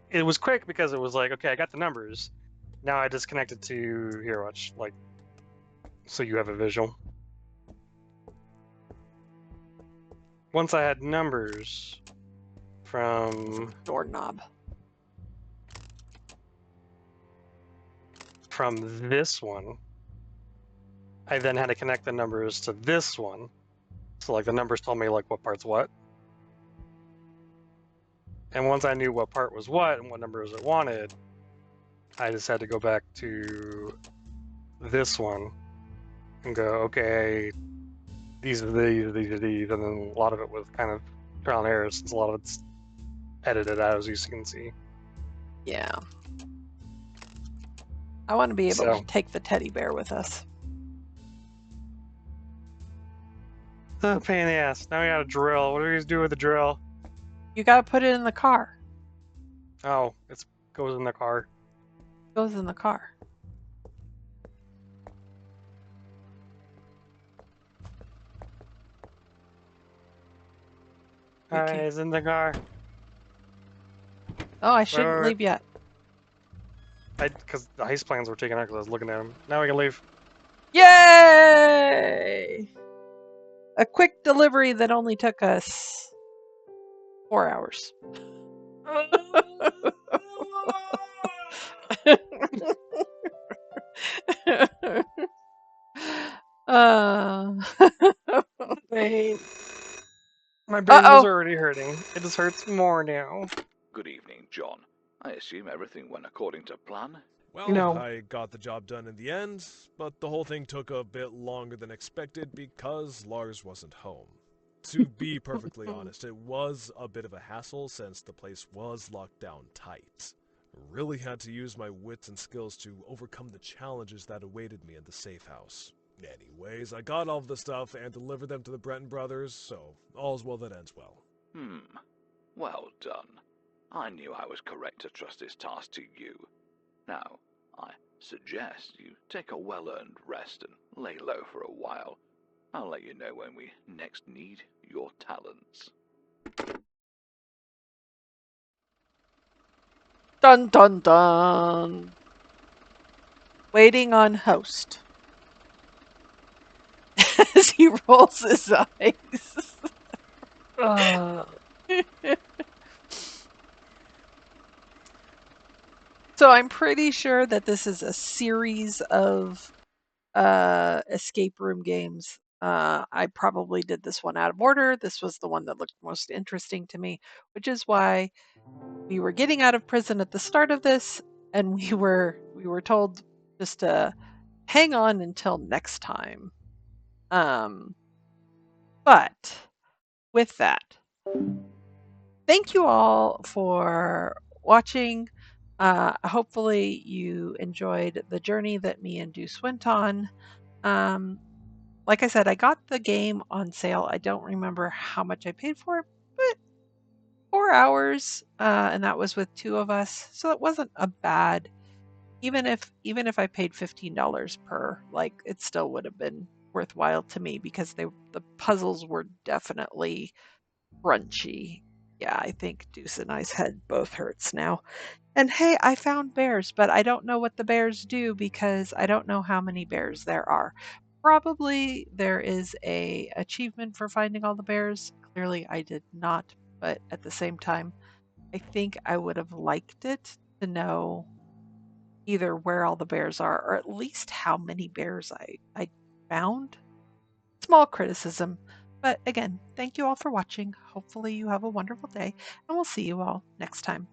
it was quick because it was like, okay, I got the numbers. Now I just connected to here, watch, like, so you have a visual. Once I had numbers from doorknob. From this one, I then had to connect the numbers to this one. So like the numbers told me like what part's what. And once I knew what part was what and what numbers it wanted, I just had to go back to this one and go, okay, these are these, and then a lot of it was kind of trial and error since a lot of it's edited out, as you can see. Yeah. I want to be able to take the teddy bear with us. Oh, pain in the ass. Now we got a drill. What do we guys do with the drill? You got to put it in the car. Oh, it goes in the car. It goes in the car. Alright, it's in the car. Oh, I shouldn't leave yet. Because the heist plans were taken out because I was looking at them. Now we can leave. Yay! a quick delivery that only took us 4 hours. Wait. My brain was Uh-oh. already hurting. It just hurts more now. Good evening, John. I assume everything went according to plan? Well, No. I got the job done in the end, but the whole thing took a bit longer than expected because Lars wasn't home. To be perfectly honest, it was a bit of a hassle since the place was locked down tight. Really had to use my wits and skills to overcome the challenges that awaited me in the safe house. Anyways, I got all of the stuff and delivered them to the Breton brothers, so all's well that ends well. Well done. I knew I was correct to trust this task to you. Now, I suggest you take a well-earned rest and lay low for a while. I'll let you know when we next need your talents. Dun dun dun. Waiting on host. As he rolls his eyes. So I'm pretty sure that this is a series of escape room games. I probably did this one out of order. This was the one that looked most interesting to me, which is why we were getting out of prison at the start of this, and we were told just to hang on until next time. But with that, thank you all for watching. Hopefully you enjoyed the journey that me and Deuce went on. Like I said, I got the game on sale. I don't remember how much I paid for it, but 4 hours, and that was with 2 of us. So it wasn't a bad, even if I paid $15 per, like, it still would have been worthwhile to me because the puzzles were definitely crunchy. Yeah, I think Deuce and I's head both hurts now. And hey, I found bears, but I don't know what the bears do because I don't know how many bears there are. Probably there is a achievement for finding all the bears. Clearly I did not, but at the same time, I think I would have liked it to know either where all the bears are or at least how many bears I found. Small criticism. But again, thank you all for watching. Hopefully you have a wonderful day, and we'll see you all next time.